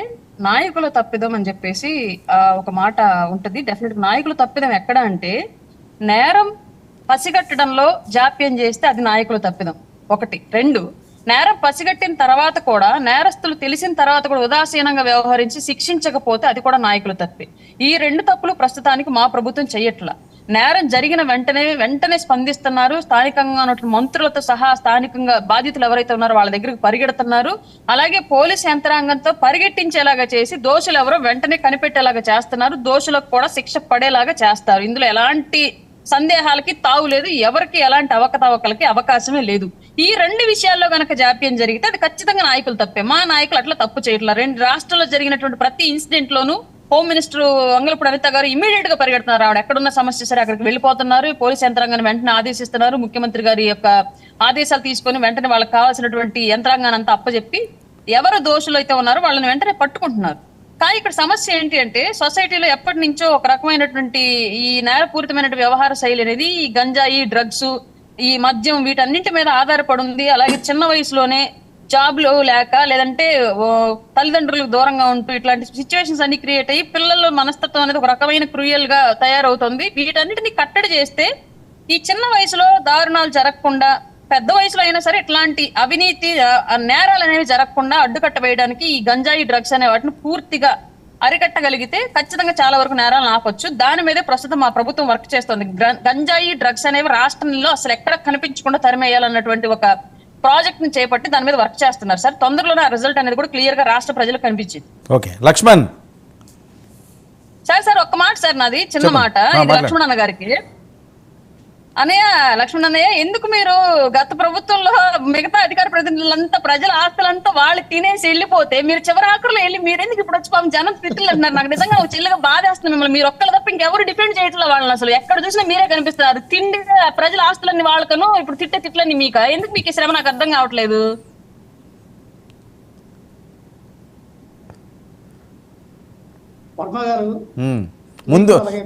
నాయకుల తప్పిదం అని చెప్పేసి ఒక మాట ఉంటది. డెఫినెట్ నాయకుల తప్పిదం ఎక్కడ అంటే, నేరం పసిగట్టడంలో జాప్యం చేస్తే అది నాయకుల తప్పిదం ఒకటి. 2, నేరం పసిగట్టిన తర్వాత కూడా నేరస్తులు తెలిసిన తర్వాత కూడా ఉదాసీనంగా వ్యవహరించి శిక్షించకపోతే అది కూడా నాయకుల తప్పే. ఈ 2 తప్పులు ప్రస్తుతానికి మా ప్రభుత్వం చెయ్యట్లా. నేరం జరిగిన వెంటనే స్పందిస్తున్నారు. స్థానికంగా ఉన్నటువంటి మంత్రులతో సహా స్థానికంగా బాధితులు ఎవరైతే ఉన్నారో వాళ్ళ దగ్గరికి పరిగెడుతున్నారు. అలాగే పోలీస్ యంత్రాంగంతో పరిగెట్టించేలాగా చేసి దోషులు ఎవరో వెంటనే కనిపెట్టేలాగా చేస్తున్నారు. దోషులకు కూడా శిక్ష పడేలాగా చేస్తారు. ఇందులో ఎలాంటి సందేహాలకి తావు లేదు. ఎవరికి ఎలాంటి అవకతవకలకి అవకాశమే లేదు. ఈ 2 విషయాల్లో గనక జాప్యం జరిగితే అది ఖచ్చితంగా నాయకులు తప్పే. మా నాయకులు అట్లా తప్పు చేయట్లేదు. 2 రాష్ట్రాల్లో జరిగినటువంటి ప్రతి ఇన్సిడెంట్ లోనూ హోమ్ మినిస్టర్ వంగలపూడి అనిత గారు ఇమీడియట్ గా పరిగెడుతున్నారు. ఆవిడ ఎక్కడున్న సమస్య సరే అక్కడికి వెళ్ళిపోతున్నారు. పోలీస్ యంత్రాంగాన్ని వెంటనే ఆదేశిస్తున్నారు. ముఖ్యమంత్రి గారి యొక్క ఆదేశాలు తీసుకొని వెంటనే వాళ్ళకి కావాల్సినటువంటి యంత్రాంగాన్ని అంతా అప్పచెప్పి ఎవరు దోషులు అయితే ఉన్నారో వాళ్ళని వెంటనే పట్టుకుంటున్నారు. కానీ ఇక్కడ సమస్య ఏంటి అంటే, సొసైటీలో ఎప్పటి నుంచో ఒక రకమైనటువంటి ఈ నేరపూరితమైన వ్యవహార శైలి అనేది ఈ గంజాయి, డ్రగ్స్, ఈ మద్యం వీటన్నింటి మీద ఆధారపడి ఉంది. అలాగే చిన్న వయసులోనే జాబ్లు లేక లేదంటే తల్లిదండ్రులకు దూరంగా ఉంటూ ఇట్లాంటి సిచ్యువేషన్స్ అన్ని క్రియేట్ అయ్యి పిల్లల మనస్తత్వం అనేది ఒక రకమైన క్రూయల్ గా తయారవుతుంది. వీటన్నిటిని కట్టడి చేస్తే ఈ చిన్న వయసులో దారుణాలు జరగకుండా, పెద్ద వయసులో అయినా సరే ఇట్లాంటి అవినీతి నేరాలు అనేవి జరగకుండా అడ్డుకట్ట వేయడానికి ఈ గంజాయి, డ్రగ్స్ అనే వాటిని పూర్తిగా అరికట్టగలిగితే ఖచ్చితంగా చాలా వరకు నేరాలను ఆపొచ్చు. దాని మీదే ప్రస్తుతం మా ప్రభుత్వం వర్క్ చేస్తుంది. గంజాయి, డ్రగ్స్ అనేవి రాష్ట్రంలో అసలు ఎక్కడ కనిపించకుండా తరిమేయాలన్నటువంటి ఒక ప్రాజెక్ట్ ని చేపట్టి దాని మీద వర్క్ చేస్తున్నారు సార్. తొందరలోనే ఆ రిజల్ట్ అనేది కూడా క్లియర్ గా రాష్ట్ర ప్రజలకు కనిపించింది. ఓకే, లక్ష్మణ్ సార్ ఒక్క మాట సార్, నాది చిన్న మాట. లక్ష్మణ్ అన్న గారికి, లక్ష్మణ్ అన్నయ్య, ఎందుకు మీరు గత ప్రభుత్వంలో మిగతా అధికార ప్రతినిధులంతా ప్రజల ఆస్తులంతా వాళ్ళు తినేసి వెళ్ళిపోతే మీరు చివరి ఆఖరులో వెళ్ళి మీరెందుకు ఇప్పుడు వచ్చి పాపం జనం తిట్లు అంటున్నారు? నాకు నిజంగా చెల్లిగా బాధేస్తుంది మిమ్మల్ని. మీరు ఒక్కరు తప్ప ఇంకెవరు డిఫెండ్ చేయట్లేదు వాళ్ళని. అసలు ఎక్కడ చూసినా మీరే కనిపిస్తున్నారు. తిండి ప్రజల ఆస్తులన్నీ వాళ్ళకను, ఇప్పుడు తిట్లన్నీ మీకు. ఎందుకు మీకు ఈ శ్రమ నాకు అర్థం కావట్లేదు. వర్మ గారు,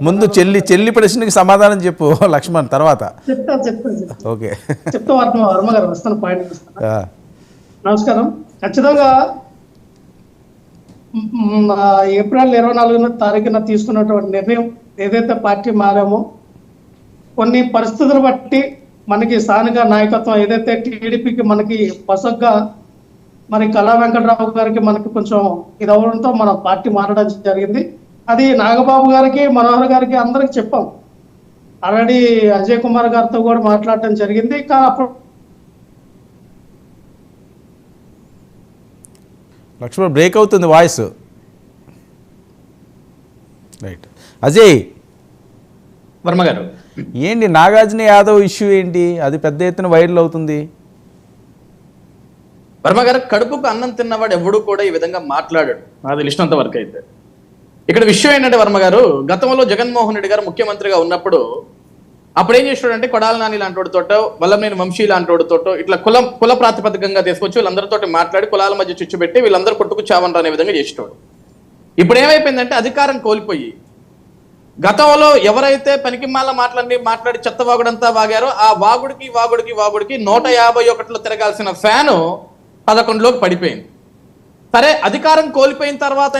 ముందు చెల్లి ప్రశ్నకి సమాధానం చెప్పు లక్ష్మణ్, తర్వాత చెప్తాను. ఓకే, చెప్తా వర్మ గారు, వస్తాను పాయింట్. నమస్కారం. ఖచ్చితంగా ఏప్రిల్ 24వ తారీఖున తీసుకున్నటువంటి నిర్ణయం ఏదైతే పార్టీ మారామో, కొన్ని పరిస్థితులు బట్టి మనకి స్థానిక నాయకత్వం ఏదైతే టీడీపీకి మనకి పసగ్గా మరి కళా వెంకటరావు గారికి మనకి కొంచెం ఇది అవ్వడంతో మన పార్టీ మారడం జరిగింది. అది నాగబాబు గారికి, మనోహర్ గారికి అందరికి చెప్పాం. ఆల్రెడీ అజయ్ కుమార్ గారితో కూడా మాట్లాడటం జరిగింది. కానీ అప్పుడు లక్ష్మణ్ బ్రేక్ అవుతుంది వాయిస్. రైట్, అజయ్ వర్మ గారు, ఏంటి నాగార్జున యాదవ్ ఇష్యూ ఏంటి? అది పెద్ద ఎత్తున వైరల్ అవుతుంది. వర్మ గారు, కడుపుకు అన్నం తిన్నవాడు ఎవడు కూడా ఈ విధంగా మాట్లాడాడు, అది తెలిసినంత వరకు అయితే. ఇక్కడ విషయం ఏంటంటే వర్మ గారు, గతంలో జగన్మోహన్ రెడ్డి గారు ముఖ్యమంత్రిగా ఉన్నప్పుడు అప్పుడు ఏం చేసాడంటే, కొడాల నాని లాంటి వాడితోటో, వల్లభనేని వంశీ లాంటి వాడితోటో ఇట్లా కుల ప్రాతిపదికంగా తీసుకొచ్చి వీళ్ళందరితో మాట్లాడి కులాల మధ్య చిచ్చు పెట్టి వీళ్ళందరూ కొట్టుకు చావంటారు అనే విధంగా చేసేవాడు. ఇప్పుడు ఏమైపోయిందంటే, అధికారం కోల్పోయి గతంలో ఎవరైతే పనికిమాల మాట్లాడి చెత్త వాగుడంతా వాగారో ఆ వాగుడికి 151లో తిరగాల్సిన ఫ్యాను 11లోకి పడిపోయింది. సరే, అధికారం కోల్పోయిన తర్వాత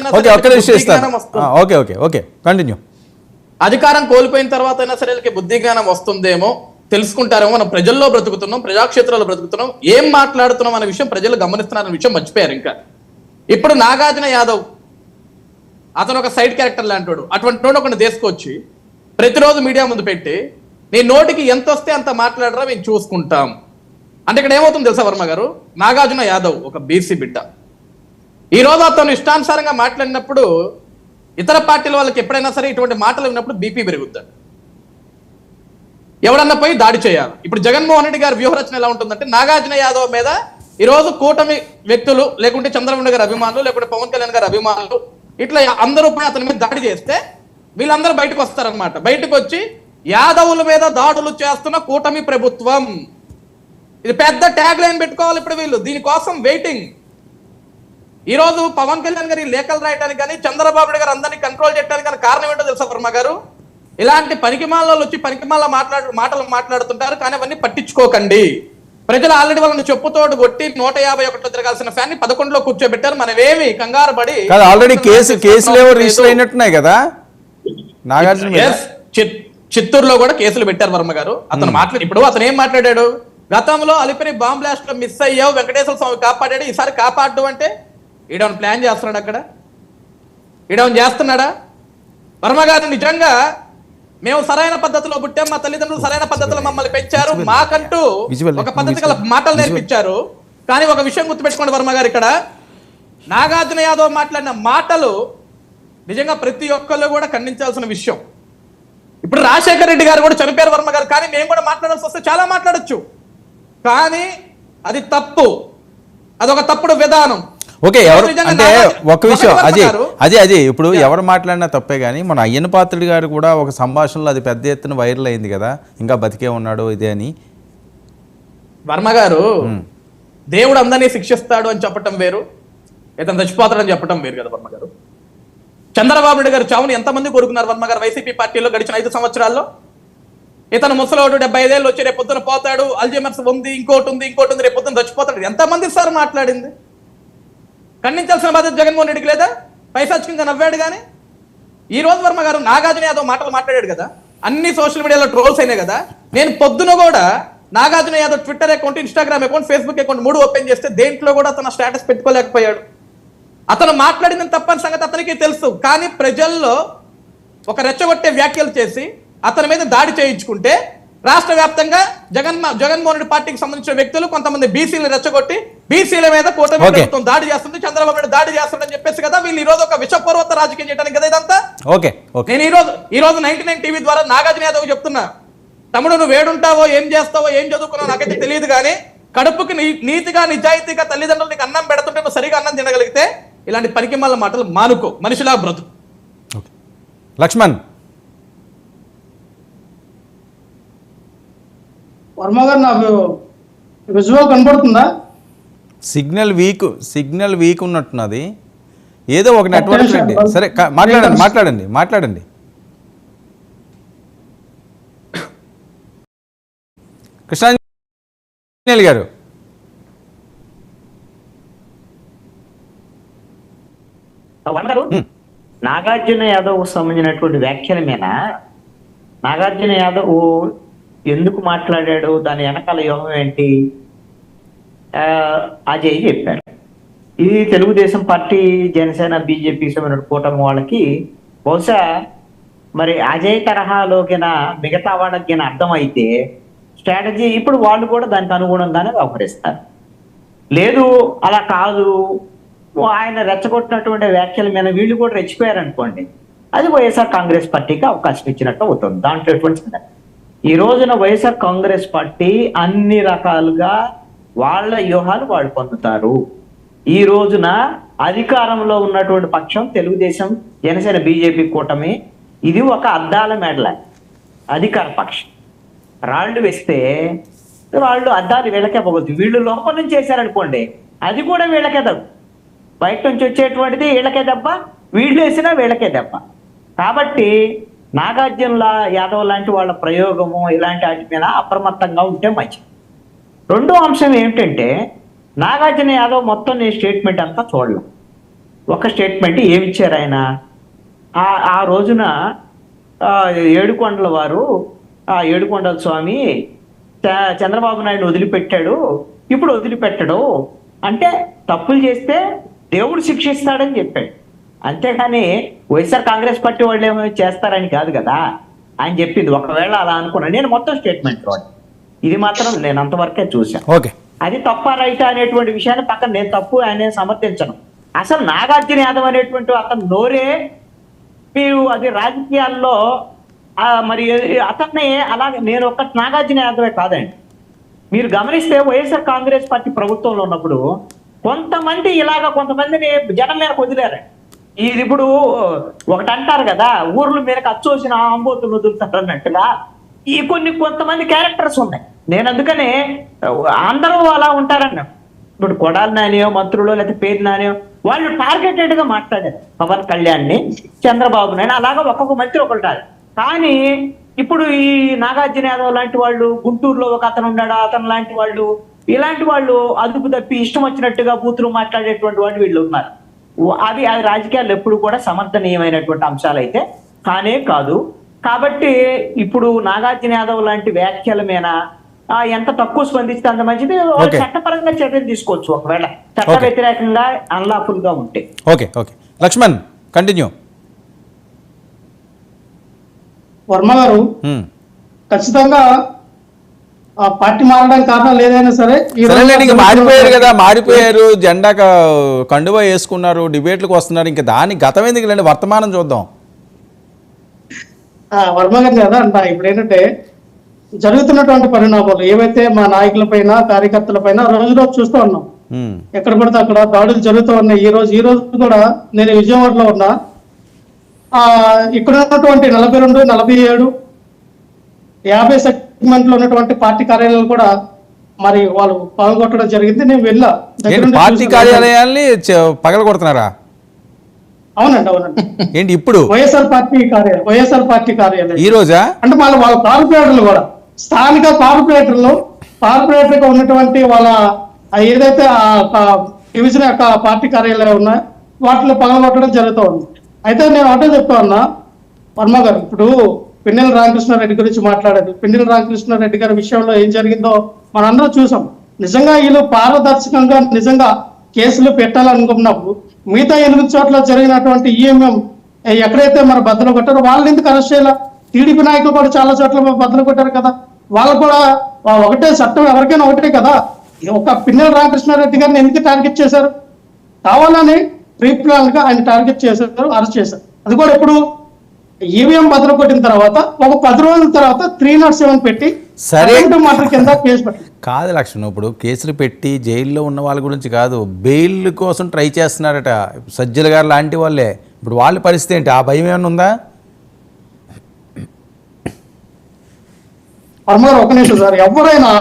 అధికారం కోల్పోయిన తర్వాత అయినా సరే బుద్ధి జ్ఞానం వస్తుందేమో, తెలుసుకుంటారేమో. మనం ప్రజల్లో బ్రతుకుతున్నాం, ప్రజాక్షేత్రంలో బ్రతుకుతున్నాం, ఏం మాట్లాడుతున్నాం అనే విషయం ప్రజలు గమనిస్తున్నారనే విషయం మర్చిపోయారు. ఇంకా ఇప్పుడు నాగార్జున యాదవ్ అతను ఒక సైడ్ క్యారెక్టర్ లాంటి అటువంటి నోడు ఒకటి తీసుకొచ్చి ప్రతిరోజు మీడియా ముందు పెట్టి నీ నోటికి ఎంత వస్తే అంత మాట్లాడరా మేము చూసుకుంటాం అంటే ఇక్కడ ఏమవుతుంది తెలుసా వర్మ గారు? నాగార్జున యాదవ్ ఒక బీసీ బిడ్డ. ఈ రోజు అతను ఇష్టానుసారంగా మాట్లాడినప్పుడు ఇతర పార్టీల వాళ్ళకి ఎప్పుడైనా సరే ఇటువంటి మాటలు విన్నప్పుడు బీపీ పెరుగుతాడు, ఎవడన్నా పోయి దాడి చేయాలి. ఇప్పుడు జగన్మోహన్ రెడ్డి గారి వ్యూహరచన ఎలా ఉంటుందంటే నాగార్జున యాదవ్ మీద ఈరోజు కూటమి వ్యక్తులు, లేకుంటే చంద్రబాబు నాయుడు గారి అభిమానులు, లేకుంటే పవన్ కళ్యాణ్ గారి అభిమానులు, ఇట్లా అందరూ పోయి అతని మీద దాడి చేస్తే వీళ్ళందరూ బయటకు వస్తారనమాట. బయటకు వచ్చి యాదవుల మీద దాడులు చేస్తున్న కూటమి ప్రభుత్వం, ఇది పెద్ద ట్యాగ్ లైన్ పెట్టుకోవాలి ఇప్పుడు వీళ్ళు. దీనికోసం వెయిటింగ్. ఈ రోజు పవన్ కళ్యాణ్ గారి లేఖలు రాయడానికి కానీ, చంద్రబాబు నాయుడు గారు అందరినీ కంట్రోల్ చేయడానికి కానీ కారణం ఏంటో తెలుసా వర్మ గారు? ఇలాంటి పనికిమాలలో వచ్చి పనికిమాల మాటలు మాట్లాడుతుంటారు, కానీ అవన్నీ పట్టించుకోకండి. ప్రజలు ఆల్రెడీ వాళ్ళని చెప్పుతోడు కొట్టి 151లో తిరగాల్సిన ఫ్యాన్ ని 11లో కూర్చోబెట్టారు. మనమేమి కంగారు పడి ఆల్రెడీ కేసులు ఏవో రిజిస్టర్ అయినట్టున్నాయి కదా నాగార్జున. చిత్తూరులో కూడా కేసులు పెట్టారు వర్మ గారు. అతను ఇప్పుడు అతను ఏం మాట్లాడాడు? గతంలో అలిపిరి బాంబ్ బ్లాస్ట్ లో మిస్ అయ్యావు, వెంకటేశ్వర స్వామి కాపాడాడు, ఈసారి కాపాడు అంటే ఈడవన్ ప్లాన్ చేస్తున్నాడు. అక్కడ ఈడవన్ చేస్తున్నాడా? వర్మ గారు నిజంగా మేము సరైన పద్ధతిలో పుట్టాం, మా తల్లిదండ్రులు సరైన పద్ధతిలో మమ్మల్ని పెంచారు, మాకంటూ ఒక పద్ధతి గల మాటలు నేర్పించారు. కానీ ఒక విషయం గుర్తుపెట్టుకోండి వర్మ గారు, ఇక్కడ నాగార్జున యాదవ్ మాట్లాడిన మాటలు నిజంగా ప్రతి ఒక్కళ్ళు కూడా ఖండించాల్సిన విషయం. ఇప్పుడు రాజశేఖర రెడ్డి గారు కూడా చనిపోయారు వర్మ గారు, కానీ మేము కూడా మాట్లాడాల్సి వస్తే చాలా మాట్లాడొచ్చు, కానీ అది తప్పు, అదొక తప్పుడు విధానం. ఓకే, ఎవరు అంటే ఒక విషయం అదే ఇప్పుడు ఎవరు మాట్లాడినా తప్పే. కానీ మన అయ్యన్న పాత్రుడి గారు కూడా ఒక సంభాషణలో అది పెద్ద ఎత్తున వైరల్ అయింది కదా, ఇంకా బతికే ఉన్నాడు ఇదే అని. వర్మ గారు దేవుడు అందరినీ శిక్షిస్తాడు అని చెప్పటం వేరు, ఇతను చచ్చిపోతాడు అని చెప్పటం వేరు కదా వర్మ గారు. చంద్రబాబు నాయుడు గారు చావుని ఎంతమంది కోరుకున్నారు వర్మ గారు వైసీపీ పార్టీలో గడిచిన 5 సంవత్సరాల్లో? ఇతను ముసలోడు 75 ఏళ్ళు వచ్చి రేపు పొద్దున పోతాడు, అల్జీమర్స్ ఉంది, ఇంకోటి ఉంది, రేపు పొద్దున చచ్చిపోతాడు. ఎంతమంది సార్ మాట్లాడింది? ఖండించాల్సిన బాధ్యత జగన్మోహన్ రెడ్డికి లేదా? పైశాచికంగా నవ్వాడు. కానీ ఈ రోజు వర్మ గారు నాగార్జున యాదవ్ మాటలు మాట్లాడాడు కదా, అన్ని సోషల్ మీడియాలో ట్రోల్స్ అయినాయి కదా. నేను పొద్దున కూడా Nagarjuna Yadav Twitter account, Instagram account, Facebook account 3 open చేస్తే దేంట్లో కూడా అతను స్టేటస్ పెట్టుకోలేకపోయాడు. అతను మాట్లాడిన తప్పని సంగతి అతనికి తెలుసు, కానీ ప్రజల్లో ఒక రెచ్చగొట్టే వ్యాఖ్యలు చేసి అతని మీద దాడి చేయించుకుంటే రాష్ట్ర వ్యాప్తంగా జగన్మోహన్ రెడ్డి పార్టీకి సంబంధించిన వ్యక్తులు కొంతమంది బీసీలను రెచ్చగొట్టి బీసీల మీద కూటమి ప్రభుత్వం దాడి చేస్తుంది, చంద్రబాబు నాయుడు దాడి చేస్తుందని చెప్పేసి కదా వీళ్ళు ఈ రోజు ఒక విషపూర్వక రాజకీయం చేయడానికి కదా ఇదంతా. నేను ఈ రోజు 99 టీవీ ద్వారా నాగార్జున యాదవ్ చెప్తున్నా, తమ్ముడు నువ్వు వేడుంటావో, ఏం చేస్తావో, ఏం చదువుకున్నావో నాకైతే తెలియదు, కానీ కడుపుకి నీతిగా నిజాయితీగా తల్లిదండ్రులు నీకు అన్నం పెడుతుంటే నువ్వు సరిగా అన్నం తినగలిగితే ఇలాంటి పనికిమాల మాటలు మానుకో, మనిషిలా బ్రతుకు. లక్ష్మణ్, వర్మ గారు నాకు విజువల్ కనబడుతుందా? సిగ్నల్ వీక్ ఉన్నట్టున్నది, ఏదో ఒక నెట్వర్క్ అండి. సరే మాట్లాడండి. కృష్ణాంజనేయులు గారు, నాగార్జున యాదవ్ సంబంధించినటువంటి వ్యాఖ్యల మీద నాగార్జున యాదవ్ ఎందుకు మాట్లాడాడు, దాని వెనకాల వ్యూహం ఏంటి అజయ్ చెప్పారు. ఇది తెలుగుదేశం పార్టీ, జనసేన, బీజేపీ కూటమి వాళ్ళకి బహుశా మరి అజయ్ తరహాలోకిన మిగతా వాళ్ళకి అర్థమైతే స్ట్రాటజీ ఇప్పుడు వాళ్ళు కూడా దానికి అనుగుణంగానే వ్యవహరిస్తారు. లేదు అలా కాదు, ఆయన రెచ్చగొట్టినటువంటి వ్యాఖ్యల మీద వీళ్ళు కూడా రెచ్చిపోయారనుకోండి, అది వైఎస్ఆర్ కాంగ్రెస్ పార్టీకి అవకాశం ఇచ్చినట్టు అవుతుంది. దాంట్లో ఎటువంటి ఈ రోజున వైఎస్ఆర్ కాంగ్రెస్ పార్టీ అన్ని రకాలుగా వాళ్ళ వ్యూహాలు వాళ్ళు పొందుతారు. ఈ రోజున అధికారంలో ఉన్నటువంటి పక్షం తెలుగుదేశం, జనసేన, బీజేపీ కూటమి, ఇది ఒక అద్దాల మెడల అధికార పక్షం. రాళ్ళు వేస్తే వాళ్ళు అద్దాలు వీళ్ళకే పోగొద్దు, వీళ్ళు లోపల నుంచి చేశారనుకోండి అది కూడా వీళ్ళకే దెబ్బ, బయట నుంచి వచ్చేటువంటిది వీళ్ళకే దెబ్బ, వీళ్ళు వేసినా వీళ్ళకే దెబ్బ. కాబట్టి నాగార్జున యాదవ్ లాంటి వాళ్ళ ప్రయోగము ఇలాంటి వాటి మీద అప్రమత్తంగా ఉంటే మంచిది. రెండో అంశం ఏమిటంటే, నాగార్జున యాదవ్ మొత్తం నేను స్టేట్మెంట్ అంతా చూడలేం. ఒక స్టేట్మెంట్ ఏమిచ్చారు ఆయన ఆ రోజున ఏడుకొండల వారు, ఏడుకొండల స్వామి చంద్రబాబు నాయుడు వదిలిపెట్టాడు, ఇప్పుడు వదిలిపెట్టడు అంటే తప్పులు చేస్తే దేవుడు శిక్షిస్తాడని చెప్పాడు. అంతేగాని వైఎస్ఆర్ కాంగ్రెస్ పార్టీ వాళ్ళు ఏమో చేస్తారని కాదు కదా ఆయన చెప్పింది. ఒకవేళ అలా అనుకున్నా, నేను మొత్తం స్టేట్మెంట్ చూడండి, ఇది మాత్రం నేను అంతవరకే చూశాను. ఓకే, అది తప్ప రైట్ అనేటువంటి విషయాన్ని పక్కన నేను తప్పు ఆయన సమర్థించను. అసలు నాగార్జున యాదవ్ అనేటువంటి అతను నోరే మీరు అది రాజకీయాల్లో మరి అతన్ని అలాగే, నేను ఒక్క నాగార్జున యాదవే కాదండి, మీరు గమనిస్తే వైఎస్ఆర్ కాంగ్రెస్ పార్టీ ప్రభుత్వంలో ఉన్నప్పుడు కొంతమంది కొంతమందిని జనం మీద వదిలేరు. ఇది ఇప్పుడు ఒకటి అంటారు కదా, ఊర్ల మీదకి అచ్చోసిన అంబోతులు వదులుతారు అన్నట్టుగా ఈ కొంతమంది క్యారెక్టర్స్ ఉన్నాయి. నేను అందుకనే అందరూ అలా ఉంటారన్న. ఇప్పుడు కొడాలి నానియో మంత్రులు లేకపోతే పేరు నానియో వాళ్ళు టార్గెటెడ్ గా మాట్లాడారు పవన్ కళ్యాణ్ని, చంద్రబాబు నాయుడు, అలాగా ఒక్కొక్క మంత్రి ఒకటారు. కానీ ఇప్పుడు ఈ నాగార్జున యాదవ్ లాంటి వాళ్ళు, గుంటూరులో ఒక అతను ఉన్నాడు, అతను లాంటి వాళ్ళు, ఇలాంటి వాళ్ళు అదుపు తప్పి ఇష్టం వచ్చినట్టుగా బూతులు మాట్లాడేటువంటి వాళ్ళు వీళ్ళు ఉన్నారు. అది రాజకీయాలు ఎప్పుడు కూడా సమర్థనీయమైనటువంటి అంశాలు అయితే కానే కాదు. కాబట్టి ఇప్పుడు నాగార్జున యాదవ్ లాంటి వ్యాఖ్యల మీద ఎంత తక్కువ స్పందిస్తే అంత మంచిది. చట్టపరంగా చర్యలు తీసుకోవచ్చు ఒకవేళ చట్ట వ్యతిరేకంగా అన్లాఫుల్ గా ఉంటే. Okay okay Lakshman continue. Varma గారు ఖచ్చితంగా ఆ పార్టీ మారడానికి కారణాలు ఏదైనా సరే మారిపోయారు కదా, మారిపోయారు, జెండా కండువా వేసుకున్నారు, డిబేట్లకు వస్తున్నారు, ఇంకా దాని గతం ఎందుకు లేండి, వర్తమానం చూద్దాం. వర్మ గారు కదా అంట, ఇప్పుడు ఏంటంటే జరుగుతున్నటువంటి పరిణామాలు ఏవైతే మా నాయకుల పైన కార్యకర్తల పైన రోజు రోజు చూస్తూ ఉన్నాం. ఎక్కడ పడితే అక్కడ దాడులు జరుగుతూ ఉన్నాయి. ఈ రోజు కూడా నేను విజయవాడలో ఉన్నా, ఇక్కడ ఉన్నటువంటి 42, 47, 50 సెగ్మెంట్ లో ఉన్నటువంటి పార్టీ కార్యాలయాలు కూడా మరి వాళ్ళు పగలగొట్టడం జరిగింది. నేను వెళ్ళా, పార్టీ కార్యాలయాల్ని పగలగొడుతున్నారా? అవునండి అవునండి. ఏంటి ఇప్పుడు వైఎస్ఆర్ పార్టీ కార్యాలయం ఈ రోజా? అంటే వాళ్ళ కార్పొరేటర్లు కూడా, స్థానిక కార్పొరేటర్ గా ఉన్నటువంటి వాళ్ళ ఏదైతే డివిజన్ యొక్క పార్టీ కార్యాలయం ఉన్నాయో వాటిలో పగలగొట్టడం జరుగుతూ ఉంది. అయితే నేను ఒకటే చెప్తా ఉన్నా వర్మ గారు, ఇప్పుడు పిన్నెల రామకృష్ణారెడ్డి గురించి మాట్లాడారు. పిన్నెల రామకృష్ణారెడ్డి గారి విషయంలో ఏం జరిగిందో మనందరం చూసాం. నిజంగా వీళ్ళు పారదర్శకంగా నిజంగా కేసులు పెట్టాలనుకున్నప్పుడు మిగతా 8 చోట్ల జరిగినటువంటి ఈఎంఎం ఎక్కడైతే మన బద్దలు కొట్టారో వాళ్ళని ఎందుకు అరెస్ట్ చేయాల? టీడీపీ నాయకులు కూడా చాలా చోట్ల బద్దలు కొట్టారు కదా, వాళ్ళు కూడా ఒకటే చట్టం, ఎవరికైనా ఒకటే కదా. ఒక పిన్నెల రామకృష్ణారెడ్డి గారిని ఎందుకు టార్గెట్ చేశారు? కావాలని ప్రీ ప్లాన్ గా ఆయన టార్గెట్ చేశారు, అరెస్ట్ చేశారు. అది కూడా ఎప్పుడు ఈవీఎం బద్దలు కొట్టిన తర్వాత ఒక 10 రోజుల తర్వాత 307 పెట్టి మర్డర్ కింద కేసు పెట్టారు. కాదు లక్ష్మణ్, ఇప్పుడు కేసులు పెట్టి జైల్లో ఉన్న వాళ్ళ గురించి కాదు, బెయిల్ కోసం ట్రై చేస్తున్నారట సజ్జల గారు లాంటి వాళ్ళే. ఇప్పుడు వాళ్ళ పరిస్థితి ఏంటి? ఆ భయం ఏమైనా ఉందా? ఒక నిమిషం సార్, ఎవరైనా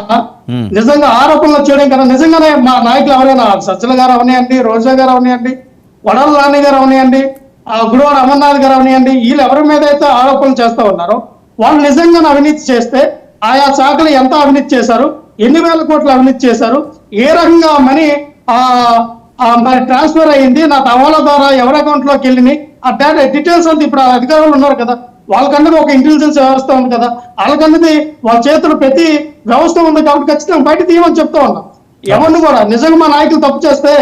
నిజంగా ఆరోపణలు చేయడం కదా, నిజంగానే మా నాయకులు ఎవరైనా సజ్జల గారు అవనియండి, రోజా గారు అవనియండి, వడల నాని గారు అవనియండి, గుడివాడ అమర్నాథ్ గారు అవనియండి, వీళ్ళు ఎవరి మీద అయితే ఆరోపణలు చేస్తూ ఉన్నారో వాళ్ళు నిజంగా అవినీతి చేస్తే ఆయా శాఖలు ఎంత అవినీతి చేశారు, ఎన్ని వేల కోట్లు అవినీతి చేశారు, ఏ రకంగా మనీ మరి ట్రాన్స్ఫర్ అయ్యింది, నా హవాలా ద్వారా ఎవరి అకౌంట్ లోకి వెళ్ళింది, ఆ డేటా డీటెయిల్స్ అంతా ఇప్పుడు అధికారులు ఉన్నారు కదా, వాళ్ళకన్నది ఒక ఇంటెలిజెన్స్ వ్యవస్థ ఉంది కదా, వాళ్ళకన్నది వాళ్ళ చేతులు ప్రతి వ్యవస్థ ఉంది కాబట్టి ఖచ్చితంగా బయట తీయమని చెప్తా ఉన్నాం. ఎవరిని కూడా నిజంగా మా నాయకులు తప్పు చేస్తే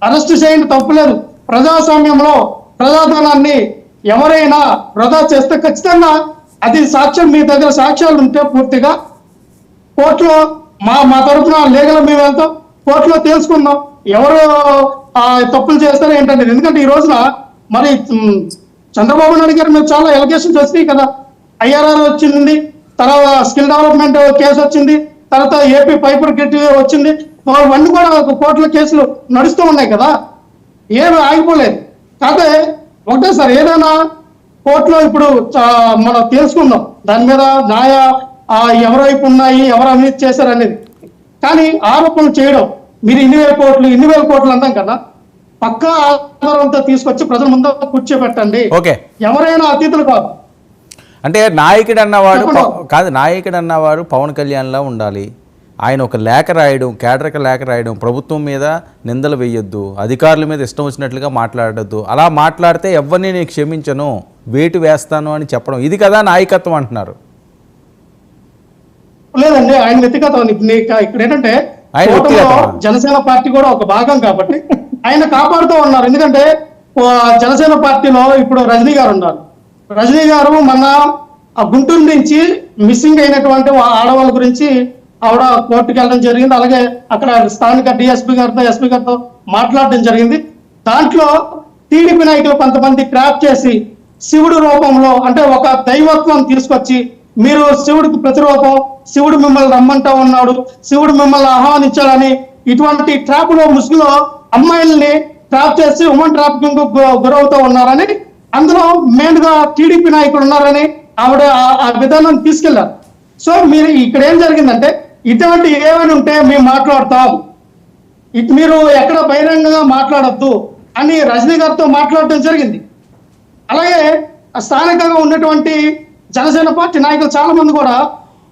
అరెస్ట్ చేయండి, తప్పు లేదు. ప్రజాస్వామ్యంలో ప్రజాధనాన్ని ఎవరైనా వృధా చేస్తే ఖచ్చితంగా అది సాక్ష్యం, మీ దగ్గర సాక్ష్యాలు ఉంటే పూర్తిగా కోర్టులో మా తరఫున లీగల్ మేము వెళ్తాం, కోర్టులో తెలుసుకుందాం ఎవరు తప్పులు చేస్తారో ఏంటంటే. ఎందుకంటే ఈ రోజున మరి చంద్రబాబు నాయుడు గారు మేము చాలా ఎలిగేషన్స్ వచ్చినాయి కదా, ఐఆర్ఆర్ వచ్చింది, తర్వాత స్కిల్ డెవలప్మెంట్ కేసు వచ్చింది, తర్వాత ఏపీ పైపర్ కిట్ వచ్చింది, అవన్నీ కూడా కోర్టులో కేసులు నడుస్తూ ఉన్నాయి కదా, ఏమి ఆగిపోలేదు. కాకపోతే ఒకటే సార్, ఏదైనా కోర్టులో ఇప్పుడు మనం తెలుసుకుందాం దాని మీద న్యాయ ఎవరైపు ఉన్నాయి, ఎవరు అవినీతి చేశారు అనేది. కానీ ఆరోపణలు చేయడం, మీరు ఇన్ని వేల కోట్లు అంటాం కదా, పక్కా ఆధారంతో తీసుకొచ్చి ప్రజల ముందు కూర్చోబెట్టండి. ఎవరైనా అతిథులు కాదు. అంటే నాయకుడు అన్నవాడు కాదు, నాయకుడు అన్నవాడు పవన్ కళ్యాణ్లా ఉండాలి. ఆయన ఒక లేఖ రాయడం, కేడర్కి లేఖ రాయడం, ప్రభుత్వం మీద నిందలు వేయొద్దు, అధికారుల మీద ఇష్టం వచ్చినట్లుగా మాట్లాడొద్దు, అలా మాట్లాడితే ఎవరిని నేను క్షమించను, వేటు వేస్తాను అని చెప్పడం, ఇది కదా నాయకత్వం అంటున్నారు. లేదండి, ఆయన వ్యక్తిగతం. ఇక్కడ ఏంటంటే జనసేన పార్టీ కూడా ఒక భాగం కాబట్టి ఆయన కాపాడుతూ ఉన్నారు. ఎందుకంటే జనసేన పార్టీలో ఇప్పుడు రజనీ గారు ఉన్నారు. రజనీ గారు మన గుంటూరు నుంచి మిస్సింగ్ అయినటువంటి ఆడవాళ్ళ గురించి ఆవిడ కోర్టుకు వెళ్ళడం జరిగింది. అలాగే అక్కడ స్థానిక డిఎస్పీ గారితో, ఎస్పీ గారితో మాట్లాడడం జరిగింది. దాంట్లో టీడీపీ నాయకులు కొంతమంది ట్రాప్ చేసి శివుడు రూపంలో, అంటే ఒక దైవత్వం తీసుకొచ్చి, మీరు శివుడికి ప్రతిరూపం, శివుడు మిమ్మల్ని రమ్మంటా ఉన్నాడు, శివుడు మిమ్మల్ని ఆహ్వానించాలని, ఇటువంటి ట్రాప్ లో ముసుగులో అమ్మాయిల్ని ట్రాప్ చేసి ఉమెన్ ట్రాఫికింగ్ గురవుతూ ఉన్నారని, అందులో మెయిన్ గా టీడీపీ నాయకులు ఉన్నారని ఆవిడ ఆ విధానం తీసుకెళ్లారు. సో మీరు ఇక్కడ ఏం జరిగిందంటే, ఇటువంటి ఏమైనా ఉంటే మేము మాట్లాడతాం, మీరు ఎక్కడ బహిరంగంగా మాట్లాడద్దు అని రజనీ గారితో మాట్లాడటం జరిగింది. అలాగే స్థానికంగా ఉన్నటువంటి జనసేన పార్టీ నాయకులు చాలా మంది కూడా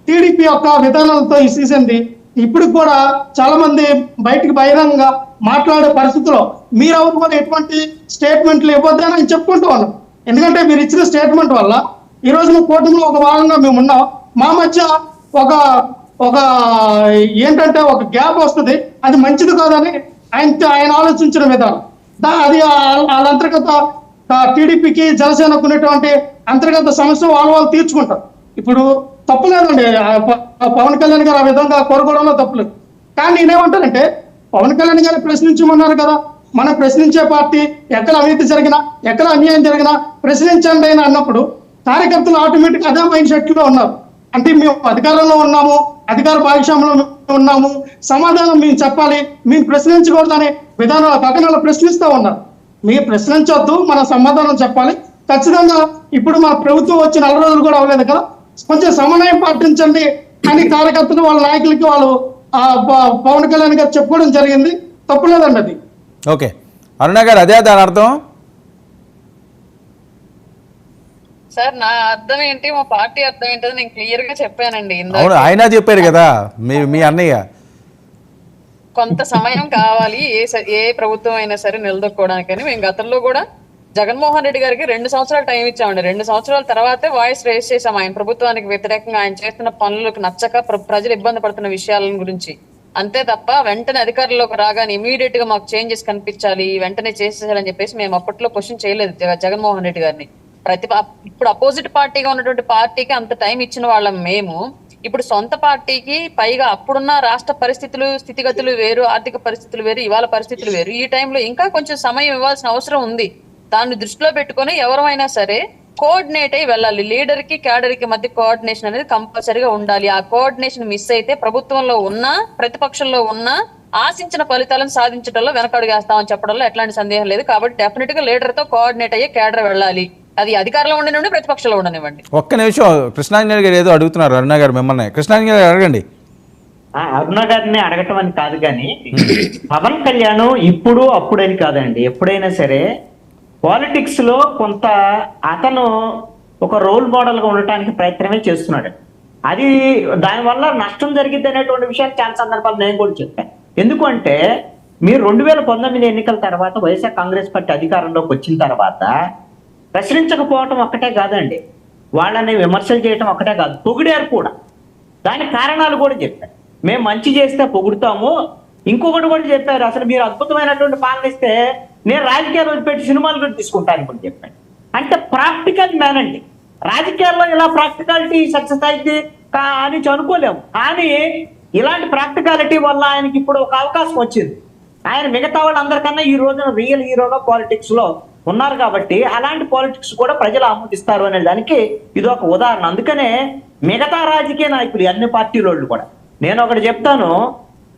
టీడీపీ యొక్క విధానాలతో ఈ సీజన్ది ఇప్పుడు కూడా చాలా మంది బయటికి బహిరంగంగా మాట్లాడే పరిస్థితిలో మీరెవరు కూడా ఎటువంటి స్టేట్మెంట్లు ఇవ్వద్దని ఆయన చెప్పుకుంటూ ఉన్నాం. ఎందుకంటే మీరు ఇచ్చిన స్టేట్మెంట్ వల్ల ఈ రోజున కూటమిలో ఒక భాగంగా మేము ఉన్నాం. మా మధ్య ఒక ఏంటంటే ఒక గ్యాప్ వస్తుంది, అది మంచిది కాదని ఆయన ఆలోచించిన విధానం. అది వాళ్ళ అంతర్గత టీడీపీకి జనసేనకు ఉన్నటువంటి అంతర్గత సమస్య వాళ్ళు తీర్చుకుంటారు. ఇప్పుడు తప్పులేదండి, పవన్ కళ్యాణ్ గారు ఆ విధంగా కోరుకోవడంలో తప్పులేదు. కానీ నేనేమంటానంటే, పవన్ కళ్యాణ్ గారు ప్రశ్నించమన్నారు కదా, మనం ప్రశ్నించే పార్టీ ఎక్కడ అవినీతి జరిగినా, ఎక్కడ అన్యాయం జరిగినా ప్రశ్నించండి అని అన్నప్పుడు కార్యకర్తలు ఆటోమేటిక్ అదే మైండ్ సెట్ లో ఉన్నారు. అంటే మేము అధికారంలో ఉన్నాము, అధికార భాగస్వామ్యంలో ఉన్నాము, సమాధానం మేము చెప్పాలి, మేము ప్రశ్నించకూడదనే విధానాల పక్కన ప్రశ్నిస్తూ ఉన్నారు. మీరు ప్రశ్నించొద్దు, మన సమాధానం చెప్పాలి. ఖచ్చితంగా ఇప్పుడు మన ప్రభుత్వం వచ్చి 4 రోజులు కూడా అవ్వలేదు కదా, కొంచెం సమన్వయం పాటించండి అని కార్యకర్తలు వాళ్ళ నాయకులకి వాళ్ళు పవన్ కళ్యాణ్ గారు చెప్పుకోవడం జరిగింది. తప్పులేదండి అది. ఓకే అరుణ గారు, అదే దాని అర్థం? సార్ నా అర్థం ఏంటి, మా పార్టీ అర్థం ఏంటో నేను క్లియర్ గా చెప్పానండి. అవును, ఆయన చెప్పారు కదా మీ అన్నయ్య. కొంత సమయం కావాలి ఏ ప్రభుత్వం అయినా సరే నిలదొక్కోవడానికని. మేము గతంలో కూడా జగన్మోహన్ రెడ్డి గారికి 2 సంవత్సరాలు టైం ఇచ్చామండి. 2 సంవత్సరాల తర్వాతే వాయిస్ రేస్ చేసాం ఆయన ప్రభుత్వానికి వ్యతిరేకంగా, ఆయన చేస్తున్న పనులకు నచ్చక ప్రజలు ఇబ్బంది పడుతున్న విషయాల గురించి. అంతే తప్ప వెంటనే అధికారంలోకి రాగానే ఇమీడియట్ గా మాకు చేంజెస్ కనిపించాలి, వెంటనే చేసేసారని చెప్పేసి మేము అప్పట్లో క్వశ్చన్ చేయలేదు జగన్మోహన్ రెడ్డి గారిని. ఇప్పుడు అపోజిట్ పార్టీగా ఉన్నటువంటి పార్టీకి అంత టైం ఇచ్చిన వాళ్ళం మేము. ఇప్పుడు సొంత పార్టీకి పైగా అప్పుడున్న రాష్ట్ర పరిస్థితులు, స్థితిగతులు వేరు, ఆర్థిక పరిస్థితులు వేరు, ఇవాళ పరిస్థితులు వేరు. ఈ టైంలో ఇంకా కొంచెం సమయం ఇవ్వాల్సిన అవసరం ఉంది. దాన్ని దృష్టిలో పెట్టుకుని ఎవరైనా సరే కోఆర్డినేట్ అయి వెళ్ళాలి. లీడర్ కి క్యాడర్ కి మధ్య కోఆర్డినేషన్ అనేది కంపల్సరీగా ఉండాలి. ఆ కోఆర్డినేషన్ మిస్ అయితే ప్రభుత్వంలో ఉన్నా ప్రతిపక్షంలో ఉన్నా ఆశించిన ఫలితాలను సాధించడంలో వెనకడుగేస్తామని చెప్పడంలో ఎట్లాంటి సందేహం లేదు. కాబట్టి డెఫినెట్ గా లీడర్ తో కోఆర్డినేట్ అయ్యే క్యాడర్ వెళ్ళాలి. అది అధికారంలో ఉండనివ్వండి, ప్రతిపక్షంలో ఉండనివ్వండి. ఒక్క నిమిషం, కృష్ణాంజలి గారు ఏదో అడుగుతున్నారు. అరుణ గారు మిమ్మల్ని. కృష్ణాంజలి గారు అడగండి. అరుణ గారిని అడగటం అని కాదు, కానీ పవన్ కళ్యాణ్ ఇప్పుడు అప్పుడని కాదండి, ఎప్పుడైనా సరే పాలిటిక్స్ లో కొంత అతను ఒక రోల్ మోడల్ గా ఉండటానికి ప్రయత్నమే చేస్తున్నాడు. అది దానివల్ల నష్టం జరిగింది అనేటువంటి విషయాన్ని చాలా సందర్భాలు నేను కూడా చెప్పాను. ఎందుకంటే మీరు 2019 ఎన్నికల తర్వాత వైఎస్ఆర్ కాంగ్రెస్ పార్టీ అధికారంలోకి వచ్చిన తర్వాత ప్రశ్నించకపోవటం ఒక్కటే కాదండి, వాళ్ళని విమర్శలు చేయటం ఒక్కటే కాదు, పొగిడారు కూడా. దానికి కారణాలు కూడా చెప్పారు. మేము మంచి చేస్తే పొగుడుతాము, ఇంకొకటి కూడా చెప్పారు, అసలు మీరు అద్భుతమైనటువంటి పాలన ఇస్తే నేను రాజకీయాలు వదిలిపెట్టి సినిమాలు కూడా తీసుకుంటాను కూడా చెప్పాను. అంటే ప్రాక్టికల్ మ్యాన్ అండి. రాజకీయాల్లో ఇలా ప్రాక్టికాలిటీ సక్సెస్ అయితే అని అనుకోలేము, కానీ ఇలాంటి ప్రాక్టికాలిటీ వల్ల ఆయనకి ఇప్పుడు ఒక అవకాశం వచ్చింది. ఆయన మిగతా వాళ్ళందరికన్నా ఈ రోజున రియల్ హీరోగా పాలిటిక్స్ లో ఉన్నారు కాబట్టి అలాంటి పాలిటిక్స్ కూడా ప్రజలు ఆమోదిస్తారు అనే దానికి ఇది ఒక ఉదాహరణ. అందుకనే మిగతా రాజకీయ నాయకులు అన్ని పార్టీల కూడా, నేను ఒకటి చెప్తాను,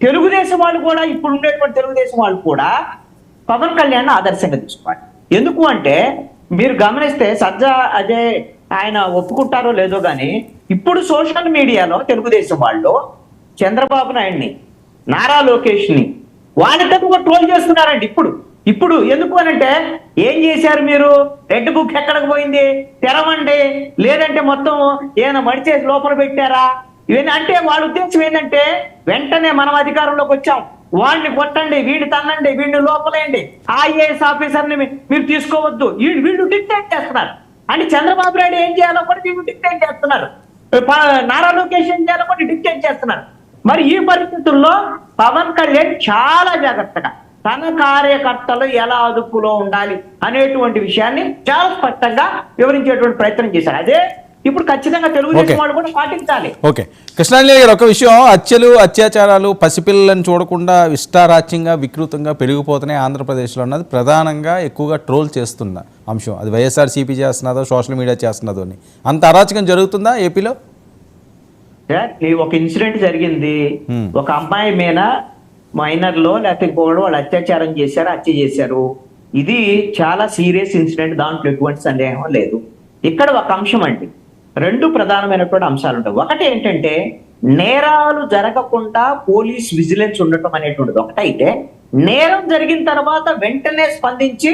తెలుగుదేశం వాళ్ళు కూడా, ఇప్పుడు ఉండేటువంటి తెలుగుదేశం వాళ్ళు కూడా పవన్ కళ్యాణ్ ఆదర్శంగా తీసుకోవాలి. ఎందుకు అంటే మీరు గమనిస్తే అదే ఆయన ఒప్పుకుంటారో లేదో కానీ ఇప్పుడు సోషల్ మీడియాలో తెలుగుదేశం వాళ్ళు చంద్రబాబు నాయుడిని, నారా లోకేష్ ని వాళ్ళిద్దరు కూడా ట్రోల్ చేస్తున్నారండి. ఇప్పుడు ఇప్పుడు ఎందుకు అనంటే ఏం చేశారు మీరు? రెడ్ బుక్ ఎక్కడికి పోయింది? తెరవండి, లేదంటే మొత్తం ఏమైనా మడిచేసి లోపల పెట్టారా? ఇవన్నీ అంటే వాళ్ళ ఉద్దేశం ఏంటంటే వెంటనే మనం అధికారంలోకి వచ్చాం, వాడిని కొట్టండి, వీడిని తన్నండి, వీడిని లోపలేయండి, ఐఏఎస్ ఆఫీసర్ని మీరు తీసుకోవద్దు, వీళ్ళు డిక్టేట్ చేస్తున్నారు. అంటే చంద్రబాబు నాయుడు ఏం చేయాలో కూడా వీళ్ళు డిక్టేట్ చేస్తున్నారు, నారా లోకేష్ ఏం చేయాలో కూడా డిక్టేట్ చేస్తున్నారు. మరి ఈ పరిస్థితుల్లో పవన్ కళ్యాణ్ చాలా జాగ్రత్తగా తన కార్యకర్తలు ఎలా అదుపులో ఉండాలి అనేటువంటి విషయాన్ని చాలా స్పష్టంగా వివరించేటువంటి ప్రయత్నం చేశారు. అదే ఇప్పుడు ఖచ్చితంగా తెలుగుదేశం వాళ్ళు కూడా పాటించాలి. ఓకే, కృష్ణాంజలి గారు, ఒక విషయం, హత్యలు అత్యాచారాలు పసిపిల్లలను చూడకుండా ఇష్టారాజ్యంగా వికృతంగా పెరిగిపోతున్నాయి ఆంధ్రప్రదేశ్లో అన్నది ప్రధానంగా ఎక్కువగా ట్రోల్ చేస్తున్న అంశం. అది వైఎస్ఆర్సీపీ చేస్తున్నదో సోషల్ మీడియా చేస్తున్నదో అని. అంత అరాచకం జరుగుతుందా ఏపీలో? ఒక ఇన్సిడెంట్ జరిగింది, ఒక అమ్మాయి మీద మైనర్లో లేకపోతే వాళ్ళు అత్యాచారం చేశారు, హత్య చేశారు. ఇది చాలా సీరియస్ ఇన్సిడెంట్, దాంట్లో ఎటువంటి సందేహం లేదు. ఇక్కడ ఒక అంశం అండి, రెండు ప్రధానమైనటువంటి అంశాలు ఉంటాయి. ఒకటి ఏంటంటే నేరాలు జరగకుండా పోలీస్ విజిలెన్స్ ఉండటం అనేటువంటిది ఒకటైతే, నేరం జరిగిన తర్వాత వెంటనే స్పందించి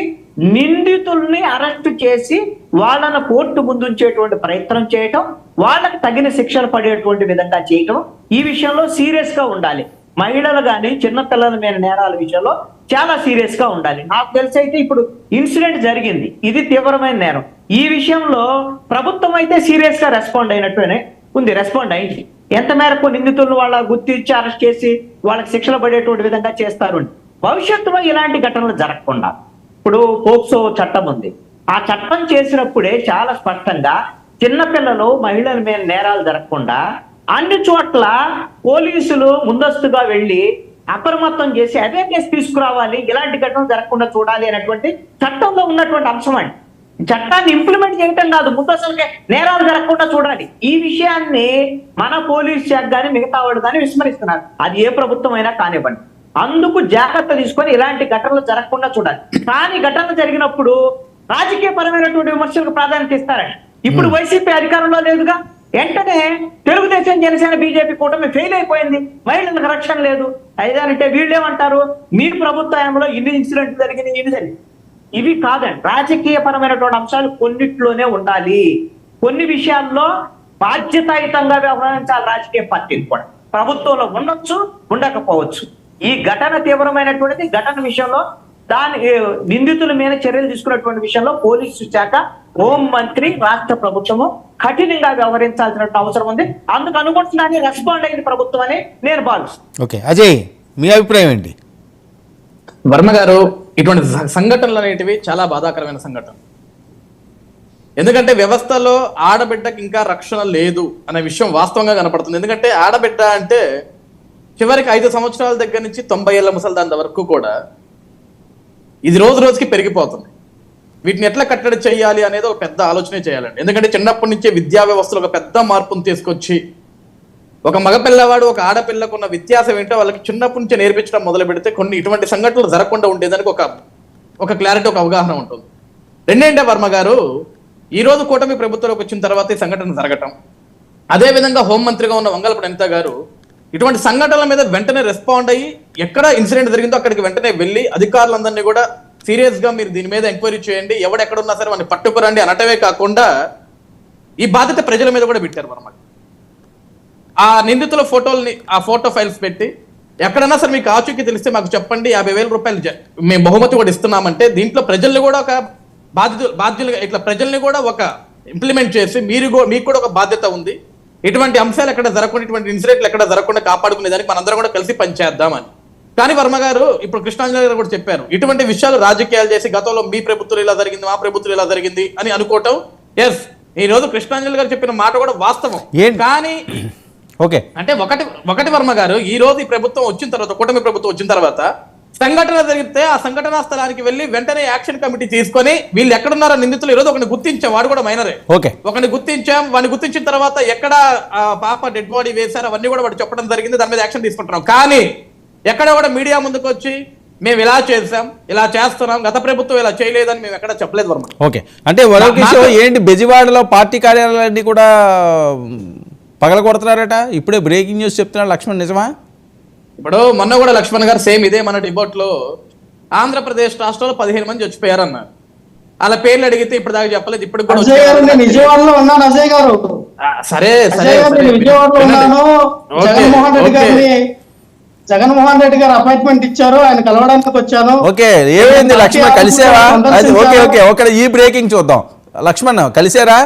నిందితుల్ని అరెస్ట్ చేసి వాళ్ళను కోర్టు ముందుంచేటువంటి ప్రయత్నం చేయటం, వాళ్ళకి తగిన శిక్షలు పడేటువంటి విధంగా చేయటం, ఈ విషయంలో సీరియస్ గా ఉండాలి. మహిళలు కానీ చిన్నపిల్లల మీద నేరాల విషయంలో చాలా సీరియస్ గా ఉండాలి. నాకు తెలిసి అయితే ఇప్పుడు ఇన్సిడెంట్ జరిగింది, ఇది తీవ్రమైన నేరం. ఈ విషయంలో ప్రభుత్వం అయితే సీరియస్ గా రెస్పాండ్ అయినట్టునే ఉంది, రెస్పాండ్ అయింది. ఎంత మేరకు నిందితులను వాళ్ళ గుర్తించి అరెస్ట్ చేసి వాళ్ళకి శిక్షలు పడేటువంటి విధంగా చేస్తారు. భవిష్యత్తులో ఇలాంటి ఘటనలు జరగకుండా ఇప్పుడు పోక్సో చట్టం ఉంది, ఆ చట్టం చేసినప్పుడే చాలా స్పష్టంగా చిన్నపిల్లలు మహిళల మీద నేరాలు జరగకుండా అన్ని చోట్ల పోలీసులు ముందస్తుగా వెళ్ళి అప్రమత్తం చేసి అవేర్నెస్ తీసుకురావాలి, ఇలాంటి ఘటనలు జరగకుండా చూడాలి అనేటువంటి చట్టంలో ఉన్నటువంటి అంశం అండి. చట్టాన్ని ఇంప్లిమెంట్ చేయటం కాదు, ముందస్తుగా నేరాలు జరగకుండా చూడాలి. ఈ విషయాన్ని మన పోలీస్ శాఖ కానీ మిగతా వాళ్ళు కానీ విస్మరిస్తున్నారు. అది ఏ ప్రభుత్వం అయినా కానివ్వండి, అందుకు జాగ్రత్త తీసుకొని ఇలాంటి ఘటనలు జరగకుండా చూడాలి. కానీ ఘటనలు జరిగినప్పుడు రాజకీయ పరమైనటువంటి విమర్శలకు ప్రాధాన్యత ఇస్తారండి. ఇప్పుడు వైసీపీ అధికారంలో లేదుగా, వెంటనే తెలుగుదేశం జనసేన బీజేపీ కూటమి ఫెయిల్ అయిపోయింది, మహిళలకు రక్షణ లేదు. అయిదానంటే వీళ్ళేమంటారు, మీ ప్రభుత్వంలో ఇన్ని ఇన్సిడెంట్లు జరిగినాయి, ఇన్ని జరిగింది. ఇవి కాదండి, రాజకీయ పరమైనటువంటి అంశాలు కొన్నిట్లోనే ఉండాలి. కొన్ని విషయాల్లో బాధ్యతాయుతంగా వ్యవహరించాలి రాజకీయ పార్టీలు కూడా. ప్రభుత్వంలో ఉండొచ్చు, ఉండకపోవచ్చు. ఈ ఘటన తీవ్రమైనటువంటిది. ఘటన విషయంలో దాని నిందితుల మీద చర్యలు తీసుకున్నటువంటి విషయంలో పోలీసు శాఖ, హోం మంత్రి, రాష్ట్ర ప్రభుత్వము కఠినంగా వ్యవహరించాల్సిన అవసరం ఉంది. అందుకు అనుకుంటున్నాను రెస్పాండ్ అయింది ప్రభుత్వం అని నేను భావిస్తున్నాను. ఓకే, అజయ్, మీ అభిప్రాయం ఏంటి? వర్మ గారు, ఇటువంటి సంఘటనలు అనేటివి చాలా బాధాకరమైన సంఘటన. ఎందుకంటే వ్యవస్థలో ఆడబిడ్డకి ఇంకా రక్షణ లేదు అనే విషయం వాస్తవంగా కనపడుతుంది. ఎందుకంటే ఆడబిడ్డ అంటే చివరికి 5 సంవత్సరాల దగ్గర నుంచి 90 ఏళ్ల ముసలిదాని వరకు కూడా ఇది రోజు రోజుకి పెరిగిపోతుంది. వీటిని ఎట్లా కట్టడి చేయాలి అనేది ఒక పెద్ద ఆలోచనే చేయాలండి. ఎందుకంటే చిన్నప్పటి నుంచే విద్యా వ్యవస్థలో ఒక పెద్ద మార్పును తీసుకొచ్చి ఒక మగపిల్లవాడు ఒక ఆడపిల్లకు ఉన్న వ్యత్యాసం ఏంటో వాళ్ళకి చిన్నప్పటి నుంచే నేర్పించడం మొదలు పెడితే కొన్ని ఇటువంటి సంఘటనలు జరగకుండా ఉండేదానికి ఒక క్లారిటీ, ఒక అవగాహన ఉంటుంది. రెండేంటే వర్మ గారు, ఈ రోజు కూటమి ప్రభుత్వంలోకి వచ్చిన తర్వాత ఈ సంఘటన జరగటం, అదేవిధంగా హోంమంత్రిగా ఉన్న వంగలపూడి అనిత గారు ఇటువంటి సంఘటనల మీద వెంటనే రెస్పాండ్ అయ్యి ఎక్కడ ఇన్సిడెంట్ జరిగిందో అక్కడికి వెంటనే వెళ్ళి అధికారులందరినీ కూడా సీరియస్ గా మీరు దీని మీద ఎంక్వైరీ చేయండి, ఎవడెక్కడున్నా సరే వాడిని పట్టుకురండి అనటమే కాకుండా ఈ బాధ్యత ప్రజల మీద కూడా పెట్టారు వర్మ. ఆ నిందితుల ఫోటోల్ని, ఆ ఫోటో ఫైల్స్ పెట్టి ఎక్కడన్నా సరే మీకు ఆచూకీ తెలిస్తే మాకు చెప్పండి, 50,000 రూపాయలు మేము బహుమతి కూడా ఇస్తున్నామంటే దీంట్లో ప్రజల్ని కూడా ఒక బాధ్యులుగా ఇట్లా ప్రజల్ని కూడా ఒక ఇంప్లిమెంట్ చేసి మీకు కూడా ఒక బాధ్యత ఉంది, ఇటువంటి అంశాలు ఎక్కడ జరగకుండా, ఇటువంటి ఇన్సిడెంట్లు ఎక్కడ జరగకుండా కాపాడుకునే దానికి మనందరం కూడా కలిసి పనిచేద్దామని. కానీ వర్మ గారు ఇప్పుడు కృష్ణాంజలి గారు కూడా చెప్పారు, ఇటువంటి విషయాలు రాజకీయాలు చేసి గతంలో మీ ప్రభుత్వం ఇలా జరిగింది, మా ప్రభుత్వం ఇలా జరిగింది అని అనుకోవటం, ఎస్ ఈ రోజు కృష్ణాంజలి గారు చెప్పిన మాట కూడా వాస్తవం. కానీ ఓకే, అంటే ఒకటి వర్మ గారు, ఈ రోజు ఈ ప్రభుత్వం వచ్చిన తర్వాత, కూటమి ప్రభుత్వం వచ్చిన తర్వాత సంఘటన జరిగితే ఆ సంఘటనా స్థలానికి వెళ్ళి వెంటనే యాక్షన్ కమిటీ తీసుకొని వీళ్ళు ఎక్కడున్నారో నిందితులు, ఈ రోజు ఒకరిని గుర్తించాం, వాడు కూడా మైనరే, ఒకరిని గుర్తించాం. వాడిని గుర్తించిన తర్వాత ఎక్కడ పాప డెడ్ బాడీ వేశారు అవన్నీ కూడా వాడు చెప్పడం జరిగింది, దాని మీద యాక్షన్ తీసుకుంటున్నాం. కానీ ఎక్కడ కూడా మీడియా ముందుకు వచ్చి మేము ఇలా చేసాం, ఇలా చేస్తున్నాం, గత ప్రభుత్వం ఇలా చేయలేదని మేము ఎక్కడ చెప్పలేదు వర్మ. ఓకే, అంటే ఏంటి బెజవాడలో పార్టీ కార్యాలయాన్ని కూడా పగల కొడుతున్నారట, ఇప్పుడే బ్రేకింగ్ న్యూస్ చెప్తున్నాడు లక్ష్మణ్, నిజమా? ఇప్పుడు మొన్న కూడా లక్ష్మణ్ గారు సేమ్ ఇదే మన డిబేట్ లో ఆంధ్రప్రదేశ్ రాష్ట్రంలో 15 మంది చచ్చిపోయారు అన్నారు. అలా పేర్లు అడిగితే ఇప్పుడు దాకా చెప్పలేదు. ఇప్పుడు కూడా అజయ్ గారు నేను విజయవాడలో ఉన్నాను. అజయ్ గారు సరే సరే అజయ్ గారు నేను విజయవాడలో ఉన్నాను. జగన్మోహన్ రెడ్డి గారు అపాయింట్మెంట్ ఇచ్చారు, ఆయన కలవడానికి వచ్చాను. ఓకే, ఏమైంది లక్ష్మణ్, కలిసారా? అది ఓకే ఓకే ఓకే, ఈ బ్రేకింగ్ చూద్దాం. లక్ష్మణ్ కలిసారా?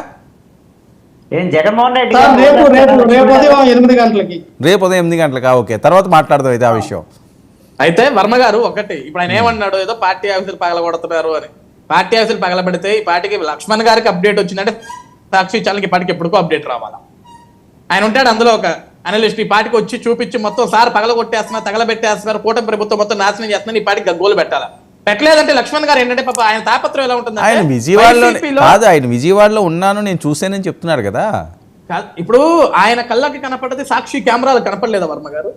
ఏం జగన్మోహన్ రెడ్డి సార్, గారు రేపు ఉదయం 8 గంటలకి. రేపు ఉదయం 8 గంటలకా? ఓకే, తర్వాత మాట్లాడదాం అయితే ఆ విషయం. అయితే వర్మ గారు ఒకటి, ఇప్పుడు ఆయన ఏమన్నాడు, ఏదో పార్టీ ఆఫీసులు పగలగొడుతున్నారు అని. పార్టీ ఆఫీసులు పగలబెడితే ఈ పార్టీకి లక్ష్మణ్ గారికి అప్డేట్ వచ్చిందంటే సాక్షి ఛానల్కి ఈ పార్టీకి ఎప్పటికో అప్డేట్ రావాలా. ఆయన ఉంటాడు అందులో ఒక అనలిస్ట్, ఈ పార్టీకి వచ్చి చూపించి మొత్తం సార్ పగలగొట్టేస్తున్నారు, తగలబెట్టేస్తున్నారు, కూటమి ప్రభుత్వం మొత్తం నాశనం చేస్తున్నారు, ఈ పార్టీకి గగ్గోలు పెట్టాలా. పెట్టలేదంటే లక్ష్మణ్ గారు ఏంటంటే పాప ఆయన తాపత్రం ఎలా ఉంటుంది, ఆయన విజయవాడలో కాదు, ఆయన విజయవాడలో ఉన్నాను నేను చూసానని చెప్తున్నారు కదా. ఇప్పుడు ఆయన కళ్ళకి కనపడ్డది సాక్షి కెమెరాలు కనపడలేదా వర్మ గారు?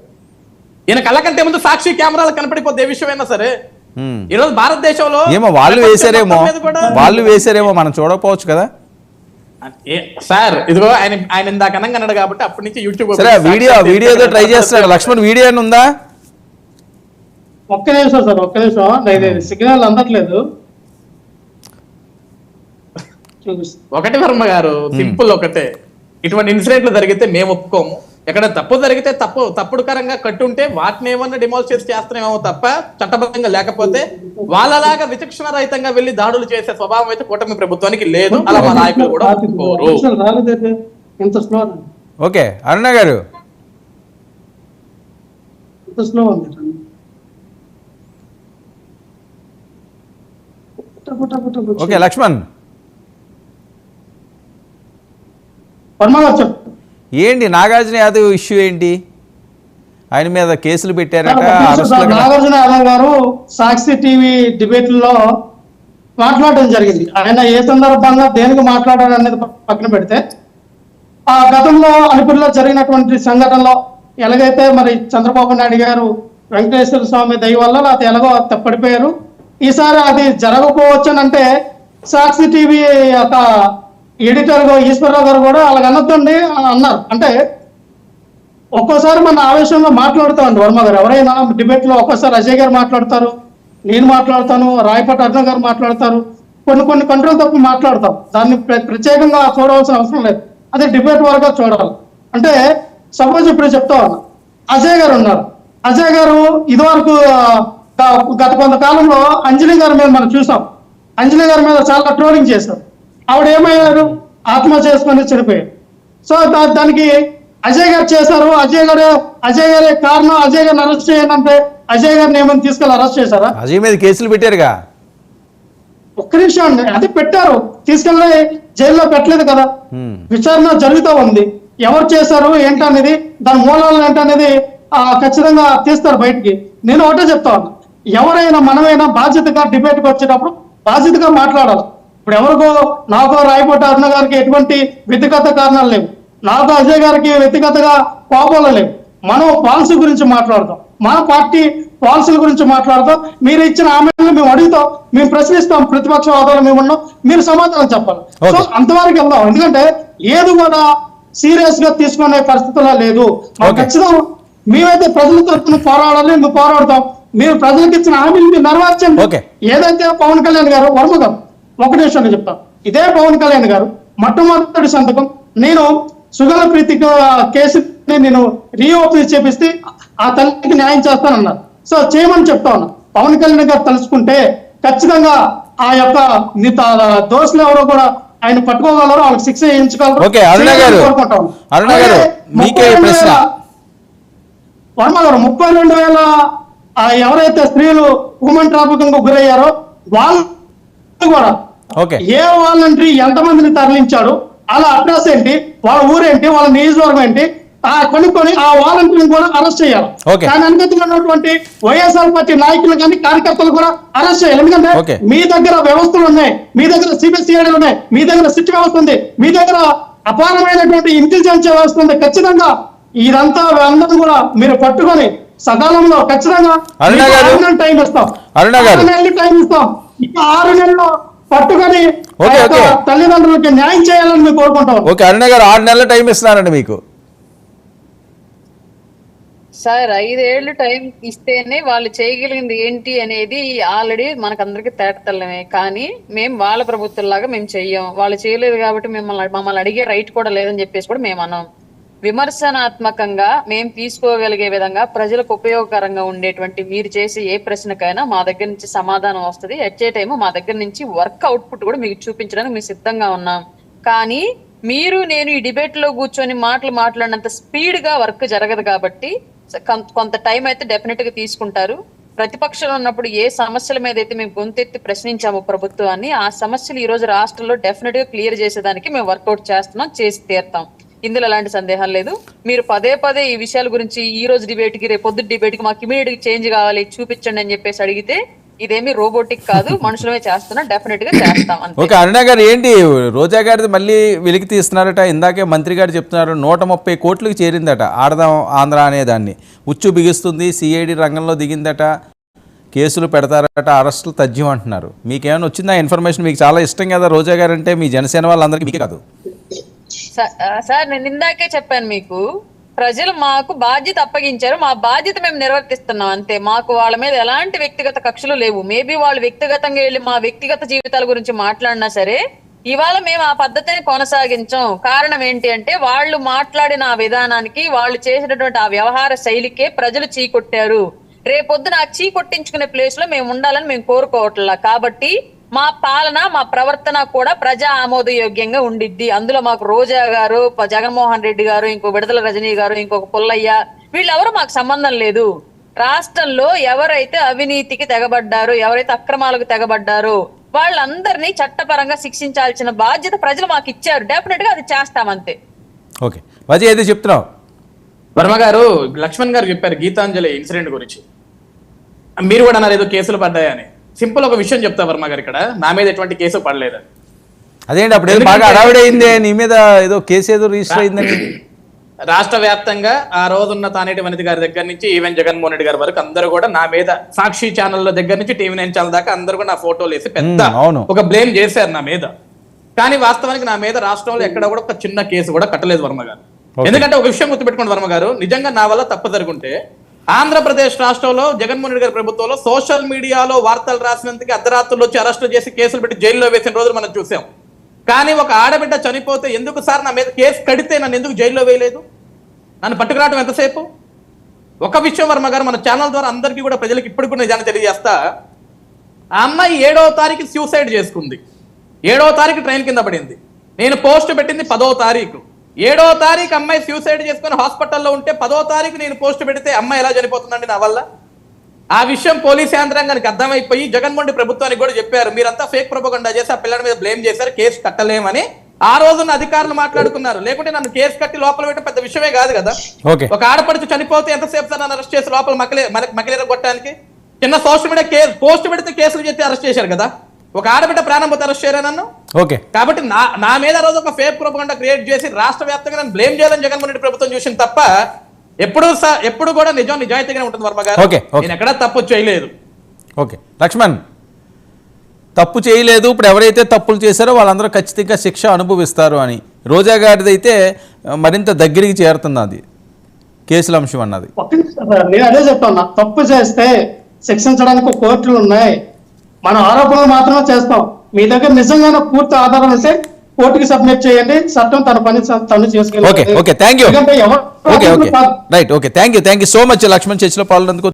ఈయన కళ్ళ కంటే ముందు సాక్షి కెమెరాలు కనపడిపోతే ఏ విషయమైనా సరే. ఈ రోజు భారతదేశంలో ఏమో వాళ్ళు వేసారేమో మనం చూడకపోవచ్చు కదా సార్. ఇదిగో ఆయన ఇందాక అనంగా అన్నాడు కాబట్టి అప్పటి నుంచి యూట్యూబ్ వీడియోతో ట్రై చేస్తున్నాడు. లక్ష్మణ్ వీడియో అని ఉందా? ఒక్క నిమిషం సార్, ఒక్క నిమిషం, సిగ్నల్ అందట్లేదు. ఒకటి వర్మ గారు, సింపుల్ ఒకటే, ఇటువంటి ఇన్సిడెంట్లు జరిగితే మేము ఒప్పుకోము. ఎక్కడ తప్పు జరిగితే తప్పుడుకరంగా కట్టుంటే వాటిని ఏమన్నా డిమాల్ చేస్తున్నామేమో తప్ప, చట్టబద్ధంగా లేకపోతే వాళ్ళలాగా విచక్షణ రహితంగా వెళ్లి దాడులు చేసే స్వభావం అయితే కూటమి ప్రభుత్వానికి లేదు. అలా మా నాయకులు కూడా ఒప్పుకోరు. ఓకే అరుణ గారు, ఓకే లక్ష్మణ్ ఏంటి నాగార్జున యాదవ్ ఇష్యూ ఏంటి? ఆయన మీద కేసులు పెట్టారట. నాగార్జున యాదవ్ గారు సాక్షి టీవీ డిబేట్లో మాట్లాడడం జరిగింది. ఆయన ఏ సందర్భంగా దేనికి మాట్లాడారు అనేది పక్కన పెడితే, ఆ గతంలో అలిపిరిలో జరిగినటువంటి సంఘటనలో ఎలాగైతే మరి చంద్రబాబు నాయుడు గారు వెంకటేశ్వర స్వామి దయ వల్ల లేకపోతే ఎలాగో పడిపోయారు, ఈసారి అది జరగకపోవచ్చు అని అంటే సాక్షి టీవీ యొక్క ఎడిటర్ ఈశ్వరరావు గారు కూడా అలాగ అనొద్దండి అన్నారు. అంటే ఒక్కోసారి మన ఆవేశంలో మాట్లాడుతామండి వర్మ గారు. ఎవరైనా డిబేట్ లో ఒక్కోసారి అజయ్ గారు మాట్లాడతారు, నేను మాట్లాడతాను, రాయపాటి అర్జున గారు మాట్లాడతారు, కొన్ని కంట్రోల్ తప్పు మాట్లాడతాం. దాన్ని ప్రత్యేకంగా చూడవలసిన అవసరం లేదు, అదే డిబేట్ వరకు చూడాలి. అంటే సపోజ్ ఇప్పుడు చెప్తా ఉన్నా, అజయ్ గారు ఉన్నారు. అజయ్ గారు ఇదివరకు గత కొంతకాలంలో అంజలి గారి మీద మనం చూసాం. అంజలి గారి మీద చాలా ట్రోలింగ్ చేశారు. ఆవిడ ఏమయ్యారు, ఆత్మహత్య చేసుకొని చనిపోయారు. సో దానికి అజయ్ గారు చేశారు, అజయ్ గారే కారణం, అజయ్ గారిని అరెస్ట్ చేయాలంటే అజయ్ గారిని ఏమైనా తీసుకెళ్ళి అరెస్ట్ చేశారా? అజయ్ మీద కేసులు పెట్టారుగా. ఒక్క నిమిషం అండి, అది పెట్టారు, తీసుకెళ్ళి జైల్లో పెట్టలేదు కదా. విచారణ జరుగుతూ ఉంది, ఎవరు చేశారు ఏంటనేది, దాని మూలాలు ఏంటనేది ఖచ్చితంగా తీస్తారు బయటికి. నేను ఒకటే చెప్తా ఉన్నా, ఎవరైనా మనమైనా బాధ్యతగా డిబేట్కి వచ్చేటప్పుడు బాధ్యతగా మాట్లాడాలి. ఇప్పుడు ఎవరికో నాకో రాయపాటి అరుణ గారికి ఎటువంటి వ్యక్తిగత కారణాలు లేవు, నాకు అజయ్ గారికి వ్యక్తిగతగా కోపాలు లేవు. మనం పాలసీ గురించి మాట్లాడతాం, మన పార్టీ పాలసీల గురించి మాట్లాడతాం. మీరు ఇచ్చిన హామీలను మేము అడుగుతాం, మేము ప్రశ్నిస్తాం, ప్రతిపక్ష హోదాలో మేము ఉన్నాం, మీరు సమాధానం చెప్పాలి. సో అంతవరకు వెళ్దాం, ఎందుకంటే ఏది కూడా సీరియస్ గా తీసుకునే పరిస్థితుల్లో లేదు. ఖచ్చితంగా మేమైతే ప్రజల తరఫున పోరాడాలి, మేము పోరాడతాం. మీరు ప్రజలకు ఇచ్చిన హామీలు మీరు నెరవేర్చండి. ఏదైతే పవన్ కళ్యాణ్ గారు, వర్మ గారు ఒకటి విషయం చెప్తాను, ఇదే పవన్ కళ్యాణ్ గారు మొట్టమొదటి సంతకం నేను సుగల ప్రీతి కేసుని నేను రీఓపెన్ చేపిస్తే ఆ తల్లికి న్యాయం చేస్తానన్నారు. సో చేయమని చెప్తా ఉన్నా. పవన్ కళ్యాణ్ గారు తలుచుకుంటే ఖచ్చితంగా ఆ యొక్క దోషులు ఎవరో కూడా ఆయన పట్టుకోగలరు, వాళ్ళకి శిక్ష చేయించగలరు. వర్మ గారు 32,000 ఎవరైతే స్త్రీలు హ్యూమన్ ట్రాఫికింగ్ గురయ్యారో వాళ్ళు కూడా ఏ వాలంటరీ ఎంతమందిని తరలించాడు, అలా అడ్రస్ ఏంటి, వాళ్ళ ఊరేంటి, వాళ్ళ నియోజకవర్గం ఏంటి కనుక్కొని ఆ వాలంటీర్ని కూడా అరెస్ట్ చేయాలి. దాని అనుమతిలో ఉన్నటువంటి వైఎస్ఆర్ పార్టీ నాయకులు కానీ కార్యకర్తలు కూడా అరెస్ట్ చేయాలి. ఎందుకంటే మీ దగ్గర వ్యవస్థలు ఉన్నాయి, మీ దగ్గర సిబిసిఐడీలు ఉన్నాయి, మీ దగ్గర సిట్ వ్యవస్థ ఉంది, మీ దగ్గర అపారమైనటువంటి ఇంటెలిజెన్స్ వ్యవస్థ ఉంది. ఖచ్చితంగా ఇదంతా అందరూ కూడా మీరు పట్టుకొని సకాలంలో ఖచ్చితంగా 6 నెలలు టైం ఇస్తాం, 6 నెలలు టైం ఇస్తాం. ఇంకా 6 నెలల్లో పట్టుకొని తల్లిదండ్రులకి న్యాయం చేయాలని మేము కోరుకుంటాం. ఓకే అరుణ గారు 6 నెలల టైం ఇస్తున్నారండి మీకు. సార్ 5 ఏళ్ళు టైం ఇస్తేనే వాళ్ళు చేయగలిగింది ఏంటి అనేది ఆల్రెడీ మనకందరికి తేటతల్లమే. కానీ మేము వాళ్ళ ప్రభుత్వంలాగా మేము చెయ్యం. వాళ్ళు చేయలేదు కాబట్టి మమ్మల్ని అడిగే రైట్ కూడా లేదని చెప్పేసి కూడా మేము అన్నాం. విమర్శనాత్మకంగా మేము తీసుకోగలిగే విధంగా ప్రజలకు ఉపయోగకరంగా ఉండేటువంటి మీరు చేసే ఏ ప్రశ్నకైనా మా దగ్గర నుంచి సమాధానం వస్తుంది. ఎట్ ఏ టైం మా దగ్గర నుంచి వర్క్ అవుట్పుట్ కూడా మీకు చూపించడానికి మేము సిద్ధంగా ఉన్నాం. కానీ మీరు నేను ఈ డిబేట్ లో కూర్చొని మాట్లాడినంత స్పీడ్ గా వర్క్ జరగదు కాబట్టి కొంత టైం అయితే డెఫినెట్ గా తీసుకుంటారు. ప్రతిపక్షంలో ఉన్నప్పుడు ఏ సమస్యల మీద అయితే మేము గొంతెత్తి ప్రశ్నించాము ప్రభుత్వాన్ని, ఆ సమస్యలు ఈ రోజు రాష్ట్రంలో డెఫినెట్ గా క్లియర్ చేసేదానికి మేము వర్కౌట్ చేస్తున్నాం, చేసి తీరుతాం. ఇందులో ఎలాంటి సందేహం లేదు. మీరు పదే పదే ఈ విషయాల గురించి ఈ రోజు డిబేట్ కి రేపు పొద్దున్న డిబేట్ కి మాకు ఇమీడియట్ చేంజ్ కావాలి చూపించండి అని చెప్పేసి అడిగితే ఇదేమి రోబోటిక్ కాదు, మనుషులమే చేస్తున్నా, డెఫినెట్ గా చేస్తాం. ఓకే, అరుణ గారు ఏంటి రోజా గారిది మళ్ళీ వెలికి తీస్తున్నారట? ఇందాకే మంత్రి గారు చెప్తున్నారు 130 కోట్లకు చేరిందట ఆడదాం ఆంధ్ర అనేదాన్ని, ఉచ్చు బిగిస్తుంది, సిఐడి రంగంలో దిగిందట, కేసులు పెడతారట, అరెస్టులు తథ్యం అంటున్నారు. మీకేమైనా వచ్చిందా ఇన్ఫర్మేషన్? మీకు చాలా ఇష్టం కదా రోజా గారు అంటే, మీ జనసేన వాళ్ళందరికీ మీకే కాదు. సార్ నేను ఇందాకే చెప్పాను మీకు, ప్రజలు మాకు బాధ్యత అప్పగించారు, మా బాధ్యత మేము నిర్వర్తిస్తున్నాం అంతే. మాకు వాళ్ళ మీద ఎలాంటి వ్యక్తిగత కక్షలు లేవు. మేబీ వాళ్ళు వ్యక్తిగతంగా వెళ్ళి మా వ్యక్తిగత జీవితాల గురించి మాట్లాడినా సరే ఇవాళ మేము ఆ పద్ధతిని కొనసాగించాం. కారణం ఏంటి అంటే వాళ్ళు మాట్లాడిన ఆ విధానానికి, వాళ్ళు చేసినటువంటి ఆ వ్యవహార శైలికే ప్రజలు చీకొట్టారు. రేపొద్దున ఆ చీకొట్టించుకునే ప్లేస్ లో మేము ఉండాలని మేము కోరుకోవట్లా. కాబట్టి మా పాలన, మా ప్రవర్తన కూడా ప్రజా ఆమోదయోగ్యంగా ఉండిద్ది. అందులో మాకు రోజా గారు, జగన్మోహన్ రెడ్డి గారు, ఇంకో విడుదల రజనీ గారు, ఇంకొక పుల్లయ్య, వీళ్ళెవరు మాకు సంబంధం లేదు. రాష్ట్రంలో ఎవరైతే అవినీతికి తెగబడ్డారో, ఎవరైతే అక్రమాలకు తెగబడ్డారో వాళ్ళందరినీ చట్టపరంగా శిక్షించాల్సిన బాధ్యత ప్రజలు మాకు ఇచ్చారు. డెఫినెట్ గా అది చేస్తామంతే. ఓకే, వజీ ఏదో చెప్తున్నావు. వర్మ గారు, లక్ష్మణ్ గారు చెప్పారు గీతాంజలి ఇన్సిడెంట్ గురించి. మీరు కూడా అన్నారు ఏదో కేసులు పడ్డాయని. సింపుల్ ఒక విషయం చెప్తా వర్మ గారు, ఇక్కడ నా మీద ఎటువంటి కేసు పడలేదని. అదేంటి అప్పుడు ఏదో బాగా అడావిడైంది, నీ మీద ఏదో కేసు ఏదో రిజిస్టర్ అయిందని. రాష్ట్ర వ్యాప్తంగా ఆ రోజున్న తానేటి వనిత గారి దగ్గర నుంచి ఈవెన్ జగన్మోహన్ రెడ్డి గారి వరకు అందరూ కూడా నా మీద, సాక్షి ఛానల్ దగ్గర నుంచి టీవీ 9 ఛానల్ దాకా అందరూ కూడా నా ఫోటోలు వేసి పెద్ద ఒక బ్లేమ్ చేశారు నా మీద. కానీ వాస్తవానికి నా మీద రాష్ట్రంలో ఎక్కడ కూడా ఒక చిన్న కేసు కూడా కట్టలేదు వర్మ గారు. ఎందుకంటే ఒక విషయం గుర్తుపెట్టుకోండి వర్మ గారు, నిజంగా నా వల్ల తప్పు జరుగుంటే ఆంధ్రప్రదేశ్ రాష్ట్రంలో జగన్మోహన్ రెడ్డి గారి ప్రభుత్వంలో సోషల్ మీడియాలో వార్తలు రాసినందుకు అర్ధరాత్రులు వచ్చి అరెస్టులు చేసి కేసులు పెట్టి జైల్లో వేసిన రోజులు మనం చూసాం. కానీ ఒక ఆడబిడ్డ చనిపోతే ఎందుకు సార్ నా మీద కేసు కడితే నన్ను ఎందుకు జైల్లో వేయలేదు? నన్ను పట్టుకురావడం ఎంతసేపు? ఒక విషయం వర్మ గారు, మన ఛానల్ ద్వారా అందరికీ కూడా ప్రజలకు ఇప్పుడు కూడా నిజాన్ని తెలియజేస్తా. ఆ అమ్మాయి 7వ తారీఖు సూసైడ్ చేసుకుంది, 7వ తారీఖు ట్రైన్ కింద పడింది. నేను పోస్ట్ పెట్టింది 10వ తారీఖు. 7వ తారీఖు అమ్మాయి సూసైడ్ చేసుకుని హాస్పిటల్లో ఉంటే 10వ తారీఖు నేను పోస్ట్ పెడితే అమ్మాయి ఎలా చనిపోతుందండి నా వల్ల? ఆ విషయం పోలీస్ యంత్రాంగానికి అర్థమైపోయి జగన్మోహన్ రెడ్డి ప్రభుత్వానికి కూడా చెప్పారు, మీరంతా ఫేక్ ప్రొపగండా చేసి ఆ పిల్లల మీద బ్లేమ్ చేశారు, కేసు కట్టలేమని ఆ రోజున అధికారులు మాట్లాడుకున్నారు. లేకుంటే నన్ను కేసు కట్టి లోపల పెట్టడం పెద్ద విషయమే కాదు కదా. ఒక ఆడపడుచు చనిపోతే ఎంతసేపు సార్ నన్ను అరెస్ట్ చేసి లోపల మకిలేర కొట్టడానికి? చిన్న సోషల్ మీడియా పోస్ట్ పెడితే కేసులు చేసి అరెస్ట్ చేశారు కదా. ఒక ఆడబిడ్డ ప్రాణం పోతే అరెస్ట్ చేయరా నన్ను? ఓకే, కాబట్టి నా మీద రోజు ఒక ఫేక్ ప్రొపగండా క్రియేట్ చేసి రాష్ట్ర వ్యాప్తంగా నన్ను బ్లేమ్ చేయాలని జగన్మోహన్ రెడ్డి ప్రభుత్వం చూసింది తప్ప ఎప్పుడు కూడా నిజం నిజాయితీగానే ఉంటుంది వర్మ గారు. నేను ఎక్కడా తప్పు చేయలేదు. ఓకే లక్ష్మణ్, తప్పు చేయలేదు, ఇప్పుడు ఎవరైతే తప్పులు చేశారో వాళ్ళందరూ ఖచ్చితంగా శిక్ష అనుభవిస్తారు అని. రోజా గారిది అయితే మరింత దగ్గరికి చేరుతున్నది కేసుల అంశం అన్నది. నేను అదే చెప్తాను, తప్పు చేస్తే శిక్షించడానికి కోర్టులు ఉన్నాయి, మనం ఆరోపణలు మాత్రమే చేస్తాం. మీ దగ్గర నిజంగానే పూర్తి ఆధారం ఉంటే కోర్టుకి సబ్మిట్ చేయండి, చట్టం తన పని తను చేసుకెళ్ళి. Right, okay, thank you so much Lakshman చర్చలో పాల్గొన్నందుకు.